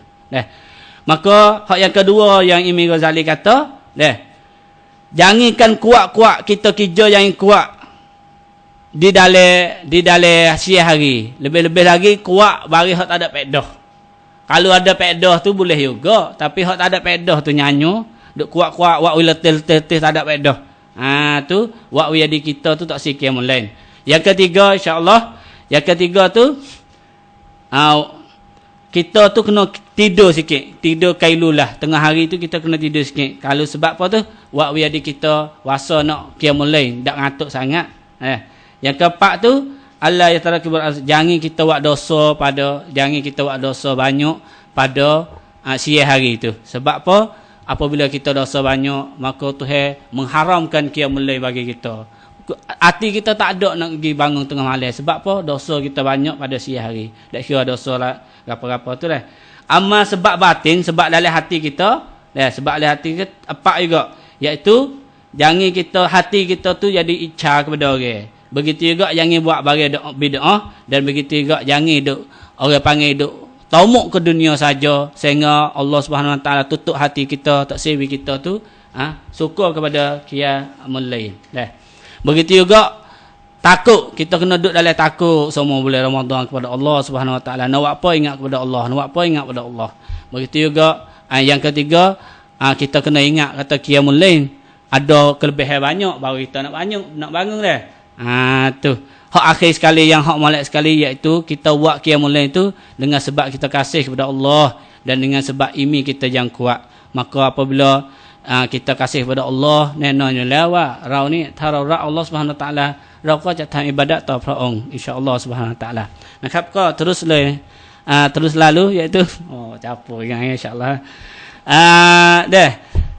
Maka hak yang kedua yang Imam Ghazali kata, jangankan kuat-kuat kita kerja yang kuat di dalam siang hari. Lebih-lebih lagi kuat bagi hak tak ada pedah. Kalau ada pedah tu boleh juga, tapi hak tak ada pedah tu nyanyo, duk kuat-kuat wak letel-letel tak ada pedah. Tu wak jadi kita tu tak sikit mulain. Yang ketiga insya-Allah, yang ketiga tu kita tu kena tidur sikit. Tidur kailulah. Tengah hari tu kita kena tidur sikit. Kalau sebab apa tu? Wak jadi kita wasa nak qiyamul lail, tak ngantuk sangat. Yang keempat tu Allah ya taala jangan kita buat dosa banyak pada siang hari tu. Sebab apa? Apabila kita dosa banyak, maka Tuhan mengharamkan qiyamul lail bagi kita. Hati kita tak ada nak pergi bangun tengah malam. Sebab apa? Dosa kita banyak pada siang hari. Tak kira dosa lah apa-apa tu lah. Amma sebab batin, sebab dalam hati kita, sebab dalam hati kita apa juga, iaitu jangan kita hati kita tu jadi ica kepada orang. Begitu juga jangan buat barang bid'ah, dan begitu juga jangan duk orang panggil duk taumuk ke dunia saja sehingga Allah Subhanahu Wa Taala tutup hati kita, tak sewi kita tu suka kepada qiyamul lail. Begitu juga takut, kita kena duduk dalam takut semua bulan Ramadan kepada Allah Subhanahu Wa Taala. Nak buat apa ingat kepada Allah, nak buat apa ingat kepada Allah. Begitu juga yang ketiga, kita kena ingat kata qiyamul lail ada kelebihan banyak baru kita nak bangun dah. Tu hak akhir sekali, yang hak molek sekali, iaitu kita buat qiyamul lail tu dengan sebab kita kasih kepada Allah dan dengan sebab iman kita yang kuat. Maka apabila kita kasih kepada Allah, nenoknya lewat rau ni tarau Allah Subhanahu Wa Taala, rau koจะทำ ibadat ต่อพระองค์ insyaallah Subhanahu Wa Taala นะครับก็ terus lalu iaitu capur ingat insyaallah.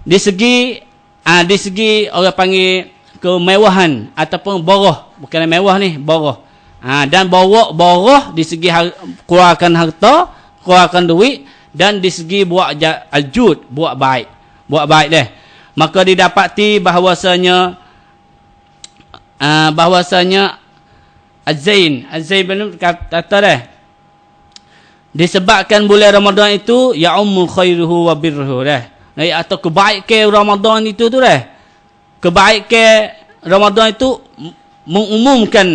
Di segi orang panggil kemewahan ataupun boroh, bukan mewah ni, boroh. Dan boroh di segi keluarkan harta, keluarkan duit, dan di segi buat aljud, buat baik deh. Maka didapati bahawasanya Az-Zain belum kata deh, disebabkan bulan Ramadan itu ya ummul khairuhu wa birruhu deh. Atau kebaikan Ramadan itu tu deh. Kebaikan Ramadan itu mengumumkan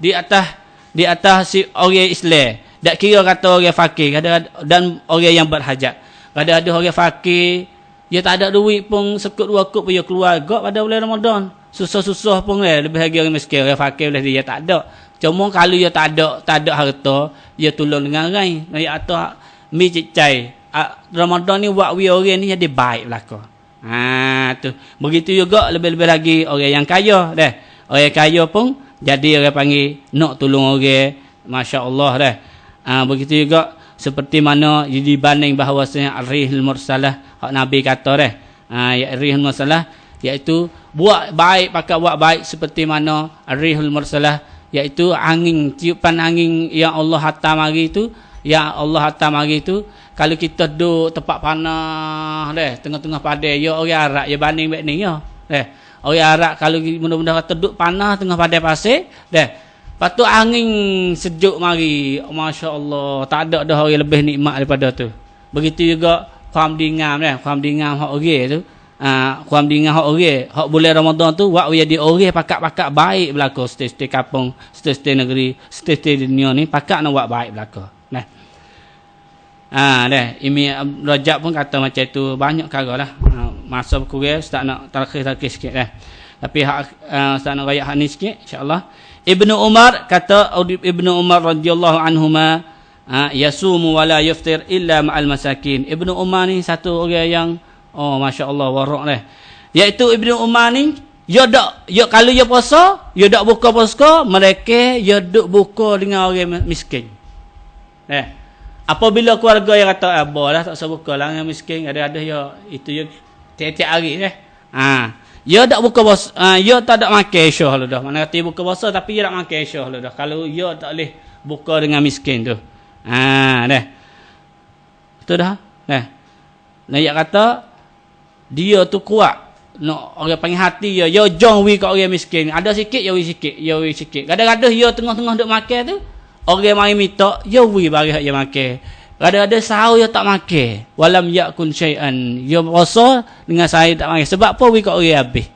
di atas si orang Islam. Tak kira kata orang fakir dan orang yang berhajat. Ada orang fakir, dia tak ada duit pun, sekut dua kut pun dia keluar agak pada bulan Ramadan. Susah-susah pun lebih lagi orang miskin. Orang fakir boleh dia tak ada. Cuma kalau dia tak ada harta, dia tolong dengan orang. Atau mi cicai. Ramadan ni buat orang ni jadi baik belaka. Tu. Begitu juga lebih-lebih lagi orang yang kaya dah. Orang kaya pun jadi orang panggil nak tolong orang. Masya-Allah dah. Begitu juga seperti mana dibanding bahawasanya ar-rihul mursalah, hak Nabi kata dah. Ar-rihul mursalah iaitu buat baik, pakai buat baik seperti mana ar-rihul mursalah, iaitu angin, tiupan angin yang Allah hantar mari tu, kalau kita duduk tempat panas deh, tengah-tengah padai, ya orang Arab ya banding baik ni ya. Orang Arab kalau mudah-mudahan kata duduk panas tengah padai pasir deh. Lepas tu angin sejuk mari, masya-Allah, tak ada dah orang lebih nikmat daripada tu. Begitu juga kuam dingam hak orang tu. Kuam dingam hak orang, hak bulan Ramadan tu wak jadi orang pakak-pakak baik belaka, setiap kampung, setiap negeri, setiap dunia ni pakak nak buat baik belaka. Imi Rajab pun kata macam itu, banyak kara lah. Masa berkurang, Ustaz nak terakhir sikit dah. Tapi Ustaz nak rayak hak ni sikit, insya-Allah. Ibnu Umar kata, Ibnu Umar radhiyallahu anhuma, yasumu wa la yuftir illa ma'al masakin. Ibnu Umar ni satu orang yang masya-Allah warak dah. Iaitu Ibnu Umar ni, kalau dia puasa, dia dak buka puasa, mereka dia duk buka dengan orang miskin. Apabila keluarga yang kata dah tak usah buka lah dengan miskin, ada ya itu ya tiap-tiap hari dia tak buka puasa, dia tak ada makan Aisyah lu dah. Mana kata buka puasa tapi dia tak makan Aisyah lu dah. Kalau dia tak boleh buka dengan miskin tu. Dah. Tu dah. Dia kata dia tu kuat. Nak orang panggil hati dia jong wi kat orang miskin. Ada sikit ya wi sikit. Kadang-kadang dia tengah-tengah duk makan tu, orang mari minta, ya wi bagi hak dia makan. Kadang-kadang sahur dia tak makan. Walam yakun syai'an. Dia puasa dengan sahur tak makan. Sebab apa wi kat orang habis.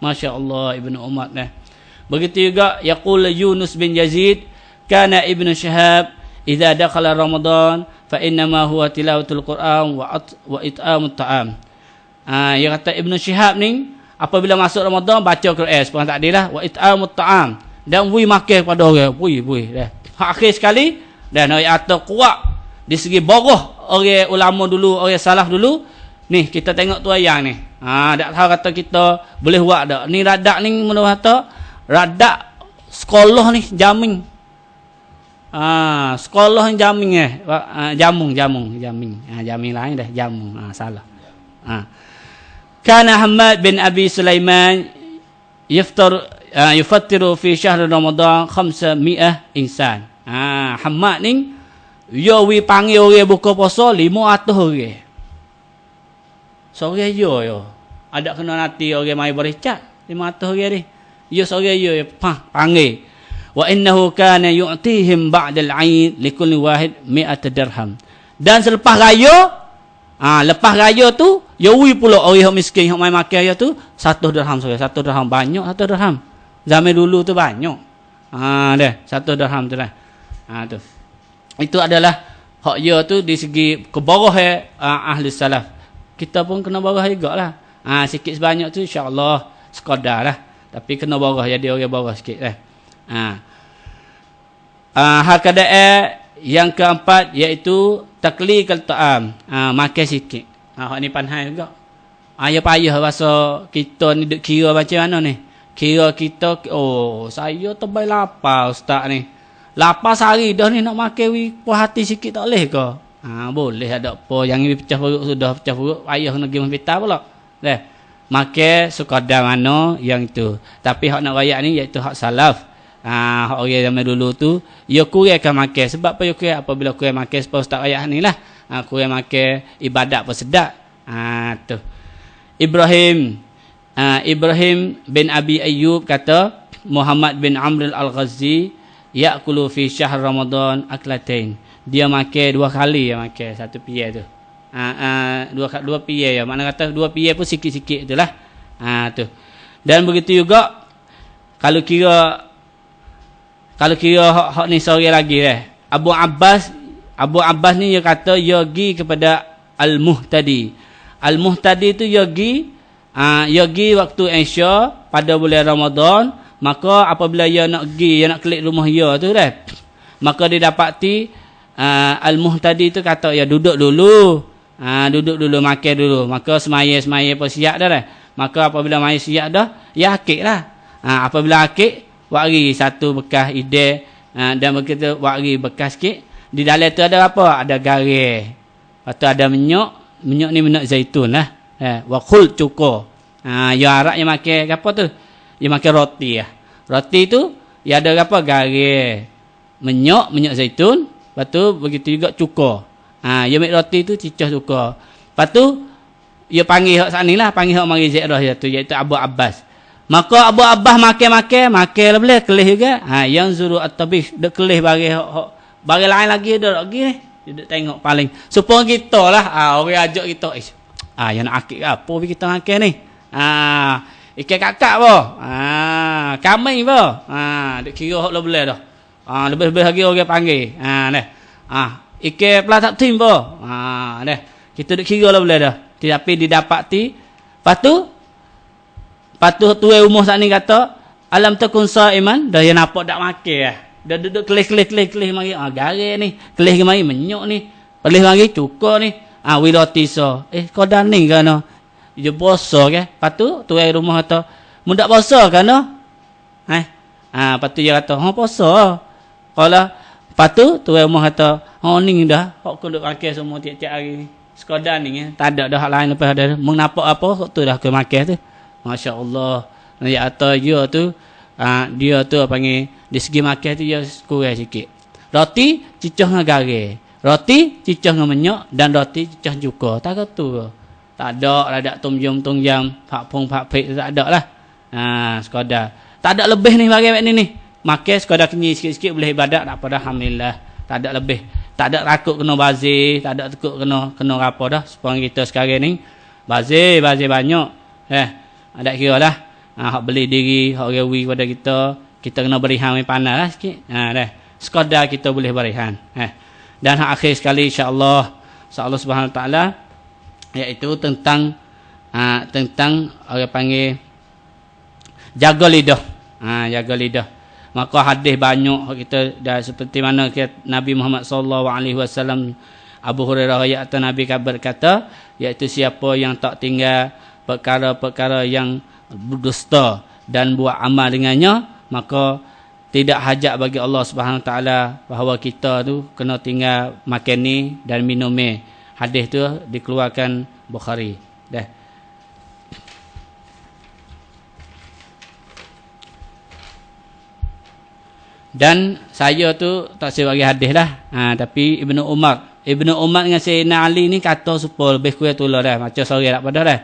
Masya-Allah Ibnu Umar dah. Begitu juga yaqul Yunus bin Yazid, kana Ibnu Syihab idza dakhala Ramadan fa inna ma huwa tilawatul Quran wa it'amut ta'am. Dia kata Ibnu Syihab ni apabila masuk Ramadan baca Quran sepanjang tak adilah, wa it'amut ta'am, dan wi makan kepada orang. Wi dah. Hak akhir sekali dan ayat kuat di segi boroh orang ulama dulu, orang salaf dulu. Ni kita tengok tu ayang ni. Tak tahu kata kita boleh buat tak. Ni radak ni menurut kata radak sekolah ni jamin. Sekolah ni jamin jamin. Jamin lain dah jamu. Salah. Kana Hamad bin Abi Sulaiman yufattiru fi syahr Ramadan 500 insan. Hamad ni yo wi panggil orang buka puasa 500 orang. Seorang yo. Ada kena nanti orang mai bericat 500 orang ni. Ya seorang ya panggil. Wa innahu kana yu'tihim ba'dal 'aid likulli wahid 100 dirham. Dan selepas raya, lepas raya tu, yawi pula orang miskin yang mai makan ya tu 1 dirham saja. 1 dirham banyak, 1 dirham. Zaman dulu tu banyak. Dah 1 dirham tu lah. Tu. Itu adalah hak ya tu di segi kebarah ahli salaf. Kita pun kena barah jugalah. Sikit sebanyak tu insya-Allah sekadar lah. Tapi kena barah jadi orang barah sikit lah. Hakada yang keempat iaitu taklikal ta'am. Makan sikit. Hak ni panhai juga. Ya payah bahasa kita ni duk kira macam mana ni. Kira kita saya terbaik lapar ustaz ni. Lapar sehari dah ni nak makan puas hati sikit tak boleh ke? Boleh ada apa yang ni pecah perut sudah pecah perut payah nak pergi hospital pula. Dah. Makan sekadar mana yang itu. Tapi hak nak rayak ni iaitu hak salaf. Hak orang zaman dulu tu dia kurangkan makan. Sebab apa dia kurang? Apabila kurang makan sebab ustaz rayak ni lah. Kurang makan ibadat pun sedap. Tu. Ibrahim bin Abi Ayyub kata Muhammad bin Amr al-Ghazi ya'kulu fi syahr Ramadan aklatain. Dia makan 2 kali dia makan satu piai tu. Dua piai ya. Mana kata 2 piai pun sikit-sikit itulah. Tu. Dan begitu juga kalau kira hak ni sorry lagi Abu Abbas ni dia kata dia pergi kepada Al-Muhtadi. Al-Muhtadi tu dia pergi waktu Isya pada bulan Ramadan. Maka apabila dia nak pergi, dia nak klik rumah dia tu maka dia dapati Al-Muhtadi tu kata ya duduk dulu makan dulu. Maka semaya pun siap dah. Maka apabila mai siap dah, ya akik lah. Apabila akik, wari satu bekas ide dan begitu wari bekas sikit. Di dalam tu ada apa? Ada garam. Lepas tu ada minyak ni minyak zaitun lah. Wa khul cukur. Ya Arab yang makan apa tu? Dia makan roti lah. Roti tu dia ada apa? Garam, minyak zaitun. Lepas tu begitu juga cukur. Dia ambil roti tu cicah cukur. Lepas tu dia panggil hak sani lah, panggil hak mari Zairah tu iaitu Abu Abbas. Maka Abu Abbas makan boleh kelih juga. Yang zuru at-tabih dak kelih bagi bagi lain lagi dak lagi ni. Dia dak tengok paling. Supaya kita lah orang ajak kita. Yang nak akik apa kita makan ni? Ikan kakak apa? Kami apa? Duk kira hak boleh dah. Lebih-lebih lagi orang panggil. Ikan pelatak tim apa? Dah. Kita duk kira boleh dah. Tapi didapati. Lepas tu tuai umur saat ni kata, alam takun saiman, dah yang nampak tak makan lah. Dah duduk kelih mari. Garam ni, kelih mari menyuk ni. Kelih mari cukur ni. Wiroti so. Kau dah ni kan? Dia puasa ke? Lepas tu tuai rumah kata, mudak puasa kan? Lepas tu dia kata, puasa. Kalau lepas tu tuai rumah kata, ni dah, kau duduk makan semua tiap-tiap hari ni. Sekadar ni tak ada dah hal lain lepas ada. Mengapa apa tu dah ke makan tu. Masya-Allah. Ya atau dia tu panggil di segi makan tu dia kurang sikit. Roti cicah dengan garam. Roti cicah dengan minyak dan roti cicah cukur. Tak tu. Tak ada tom yam, pak pek tak ada lah. Sekadar. Tak ada lebih ni bagi ni. Makan sekadar kenyang sikit-sikit boleh ibadat tak apa dah alhamdulillah. Tak ada lebih. Tak ada takut kena bazir, tak ada takut kena apa dah. Sepang kita sekarang ni bazir banyak. Ada kira lah. Hak beli diri, hak rewi kepada kita kena berihan panas lah sikit. Dah. Sekadar kita boleh berihan. Dan hak akhir sekali insya-Allah Subhanahu Wa Taala iaitu tentang orang panggil jaga lidah. Jaga lidah. Maka hadis banyak kita dah seperti mana Nabi Muhammad sallallahu alaihi wasallam Abu Hurairah ayat Nabi kabar kata iaitu siapa yang tak tinggal perkara-perkara yang berdusta dan buat amal dengannya maka tidak hajat bagi Allah Subhanahu Wa Taala bahawa kita tu kena tinggal makan ni dan minum ni. Hadis tu dikeluarkan Bukhari. Dah. Dan saya tu tak saya bagi hadis lah. Tapi Ibnu Umar dengan Sayyidina Ali ni kata supaya lebih kurang tulah dah. Macam sorry tak pada dah.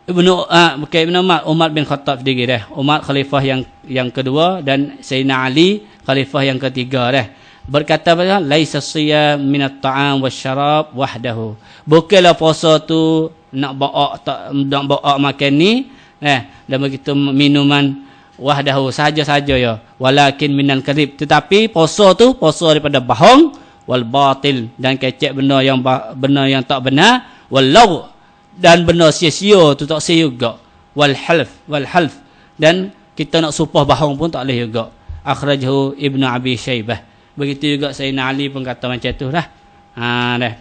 Bukan Ibn Umar bin Khattab sendiri dah. Umar khalifah yang kedua dan Sayyidina Ali khalifah yang ketiga dah. Berkata pada laisa siyam minat ta'am wasyarab wahdahu. Bukanlah puasa tu nak bawa makan ni dan begitu minuman wahdahu saja-saja ya. Walakin minal kadhib. Tetapi puasa tu puasa daripada bohong wal batil dan kecek benda yang tak benar wal law dan benda sia-sia tu tak sia juga wal half dan kita nak sumpah bohong pun tak boleh juga. Akhrajahu Ibnu Abi Syaibah. Begitu juga Sayyidina Ali pun kata macam tu dah. Dah.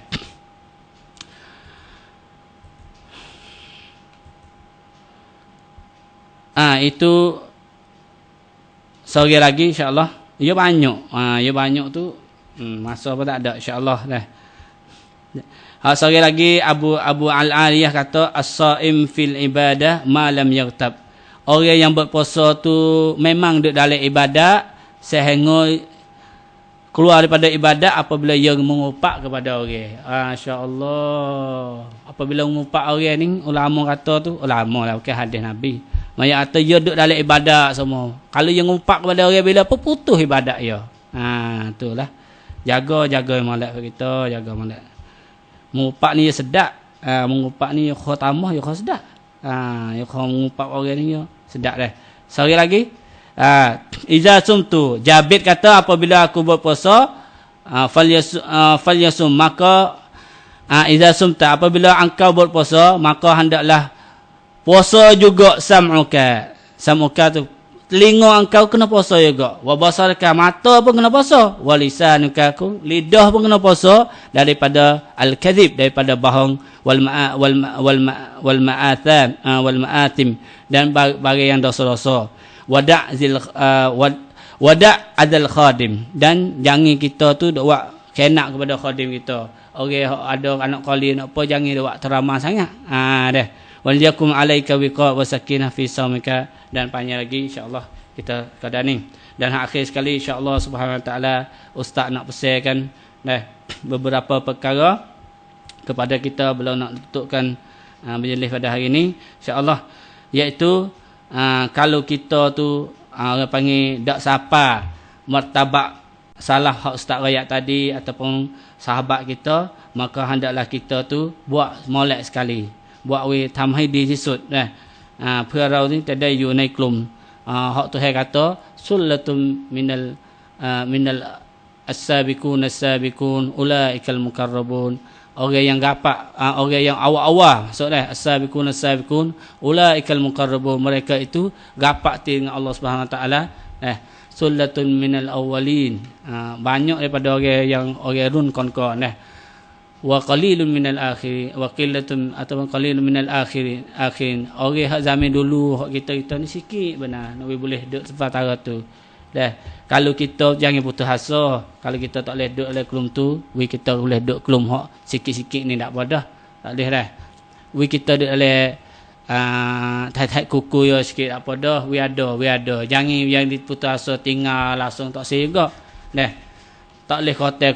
Itu sore lagi insya-Allah. Ya banyak. Ya banyak tu masa apa tak ada insya-Allah dah. Sore lagi Abu Al-Aliyah kata as-saim fil ibadah ma lam yaghtab. Orang yang berpuasa tu memang duduk dalam ibadat sehingga keluar daripada ibadat apabila ia mengupak kepada orang. Masya-Allah. Apabila mengupak orang ni ulama kata tu ulama lah bukan hadis Nabi. Maya kata ia duduk dalam ibadat semua. Kalau ia mengupak kepada orang bila apa putus ibadat ia. Itulah. Jaga molek kita, jaga molek. Mengupak ni sedap. Mengupak ni khatamah ya sedap. Ya mengupak orang ni ya sedap dah. Sorry lagi. Iza sumtu. Jabir kata apabila aku berpuasa falyasum maka iza sumta apabila engkau berpuasa maka hendaklah puasa juga sam'uka tu telinga engkau kena puasa juga. Wa basarka mata pun kena puasa. Wa lisanuka lidah pun kena puasa daripada al-kadhib daripada bohong wal ma'athim dan bagi yang dosa-dosa. Wada' adal khadim dan jangan kita tu buat kenak kepada khadim kita. Orang ada anak kali nak apa jangan buat teramah sangat. Dah. Wal yakum alaika wiqa wa sakinah fi saumika dan panjang lagi insya-Allah kita keadaan ni. Dan akhir sekali insya-Allah Subhanahu wa taala ustaz nak pesankan beberapa perkara kepada kita belum nak tutupkan majlis pada hari ini insya-Allah, iaitu kalau kita tu orang panggil dak sapa martabak salah hak ustaz rakyat tadi ataupun sahabat kita, maka hendaklah kita tu buat molek sekali. Buat we ทำให้ดีที่สุดนะเพื่อเรานี่จะได้อยู่ในกลุ่มฮะตัวให้kata sullatum minal as-sabiqun as-sabiqun ulaikal muqarrabun. Orang yang gapak orang yang awal-awal maksudnya as-sabiqun as-sabiqun ulaikal muqarrabun, mereka itu gapak dengan Allah Subhanahu wa taala. Sullatun minal awwalin, banyak daripada orang run kon-kon wa qalilun minal akhirin wa qillatun ataupun qalilun minal akhirin orang hak zaman dulu hak kita ni sikit benar nak boleh duduk sementara tu dah. Kalau kita jangan putus asa, kalau kita tak boleh duduk dalam kelum tu kita boleh duduk kelum hak sikit-sikit ni tak apa dah, tak boleh dah kita duduk dalam tai-tai kuku ya sikit tak apa dah we ada jangan yang diputus asa tinggal langsung tak sih juga dah. Tak boleh hotel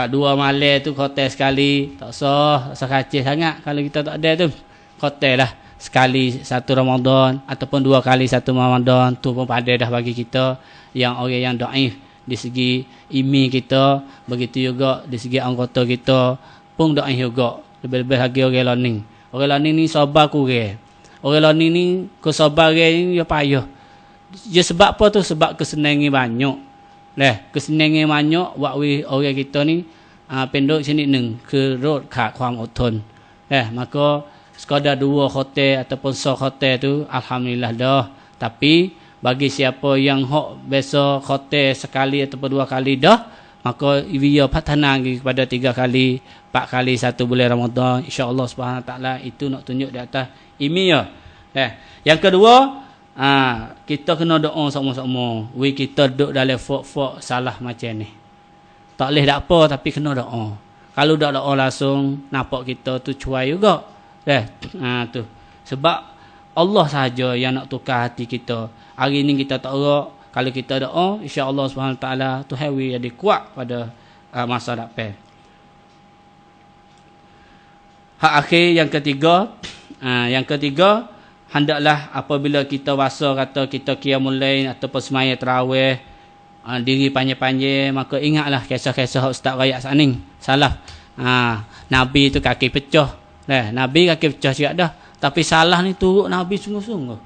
dua malam tu hotel sekali tak sah kacau sangat. Kalau kita tak ada tu hotel lah sekali satu Ramadan ataupun dua kali satu Ramadan tu pun pada dah bagi kita yang orang yang dhaif di segi imi kita, begitu juga di segi anggota kita pun dhaif juga. Lebih-lebih lagi orang learning ni sabar kurang. Orang learning ni kesabaran ni dia payah. Dia sebab apa tu? Sebab kesenangan banyak. Kesenangan banyak buat orang kita ni pendek sini neng ke roadขาดความอดทน maka sekadar dua hotel ataupun so hotel tu alhamdulillah dah. Tapi bagi siapa yang hok biasa hotel sekali ataupun dua kali dah, maka dia patana lagi kepada 3 kali 4 kali satu bulan Ramadan, insya-Allah Subhanahu wa taala itu nak tunjuk di atas ini ya. Yang kedua, kita kena doa sama-sama. Kita duduk dalam fok-fok salah macam ni. Tak boleh tak apa tapi kena doa. Kalau tak doa langsung nampak kita tu cuai juga. Tu. Sebab Allah sahaja yang nak tukar hati kita. Hari ni kita tak gerak, kalau kita doa insya-Allah Subhanahu taala Tuhan we jadi kuat pada masa depan. Hak akhir yang ketiga, Yang ketiga, hendaklah apabila kita rasa kata kita qiyamul lail ataupun semaya tarawih, diri panjang-panjang, maka ingatlah kisah-kisah Ustaz Rayak Saning salaf. Nabi tu kaki pecah. Nabi kaki pecah juga dah. Tapi salah ni turut Nabi sungguh-sungguh.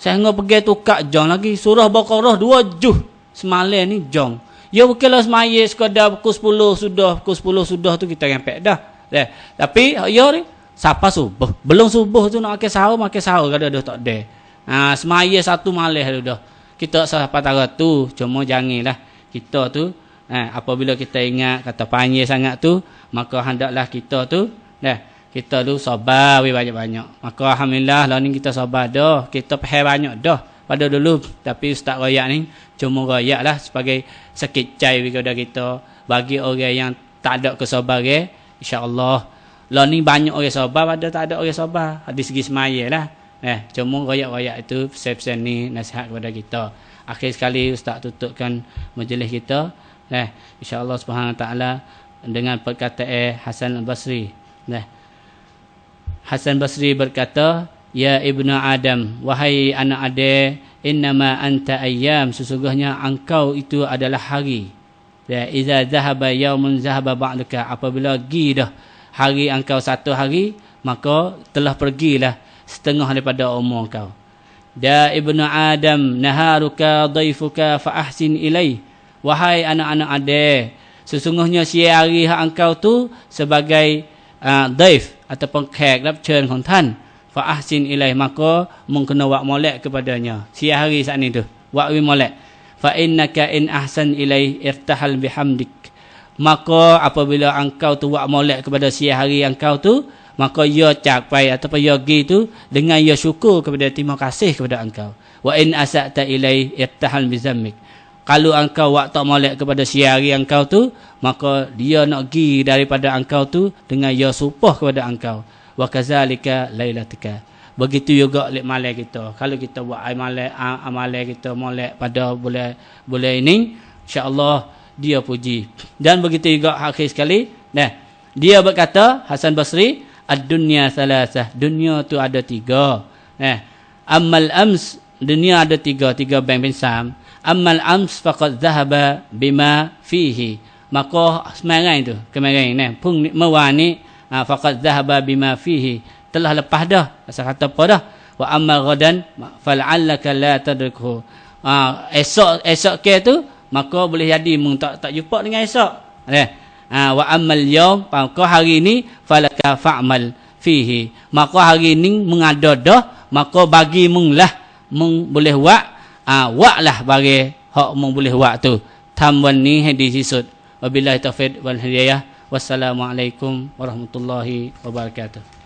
Sehingga pergi tukar jong lagi. Surah Baqarah 2 juz semalam ni jong. Ya bukanlah semaya sekadar pukul 10 sudah, pukul 10 sudah tu kita rampek dah. Tapi ya ni siapa subuh? Belum subuh tu nak makan sahur kada tak ada. Semaya satu malam dah. Kita sahabat tara tu, cuma janganlah kita tu apabila kita ingat kata panjang sangat tu, maka hendaklah kita tu kita tu sabar banyak-banyak. Maka alhamdulillah lah ni kita sabar dah, kita faham banyak dah pada dulu. Tapi Ustaz Rayak ni cuma rayak lah sebagai sakit cai kepada kita. Bagi orang yang tak ada kesabaran, insya-Allah lah ni banyak orang sabar pada tak ada orang sabar di segi semaya lah. Cuma rayak-rayak itu pesan-pesan ni nasihat kepada kita. Akhir sekali Ustaz tutupkan majlis kita. InsyaAllah Subhanahu Wa Taala dengan perkataan Hasan Al-Basri. Hasan Basri berkata, ya ibnu Adam, wahai anak Adam, innama anta ayyam, sesungguhnya engkau itu adalah hari. Iza zahaba yaumun zahaba ba'duka, apabila pergi dah hari engkau satu hari, maka telah pergilah setengah daripada umur kau. Da ibnu Adam, naharuka dhaifuka fa ahsin ilai, wahai anak-anak Adam, sesungguhnya siang hari engkau tu sebagai dhaif ataupun khek lepchenของท่าน fa ahsin ilai, maka mung kena buat molek kepadanya siang hari saat ni tu, buat molek. Fa innaka in ahsan ilai irtahal bihamdik, maka apabila engkau tu buat molek kepada siang hari engkau tu, maka ia capai ataupun ia pergi tu dengan ia syukur kepada, terima kasih kepada engkau. Wa in asa'ta ilai irtahal bizammik, kalau engkau buat tak molek kepada siang hari engkau tu, maka dia nak pergi daripada engkau tu dengan ia supah kepada engkau. Wa kazalika lailatika, begitu juga lek malam kita. Kalau kita buat amalan kita molek pada bulan ini, insya-Allah dia puji. Dan begitu juga akhir sekali, dia berkata Hasan Basri, ad-dunya salasah, dunia tu ada 3. Ammal ams, dunia ada 3 bank pensam. Ammal ams faqad dhahaba bima fihi, maka semarai tu kemarin pun mewani faqad dhahaba bima fihi, telah lepas dah, asal kata apa dah. Wa ammal ghadan fal'allaka la tadrikhu, esok ke tu maka boleh jadi mung tak jumpa dengan esok. Wa ammal yaum, maka hari ni falaka fa'mal fihi, maka hari ni mengada dah, maka bagi mung lah mung boleh buat lah bagi hak mung boleh buat tu. Tamwan ni hadis sisut. Wabillahi taufiq wal hidayah. Wassalamualaikum warahmatullahi wabarakatuh.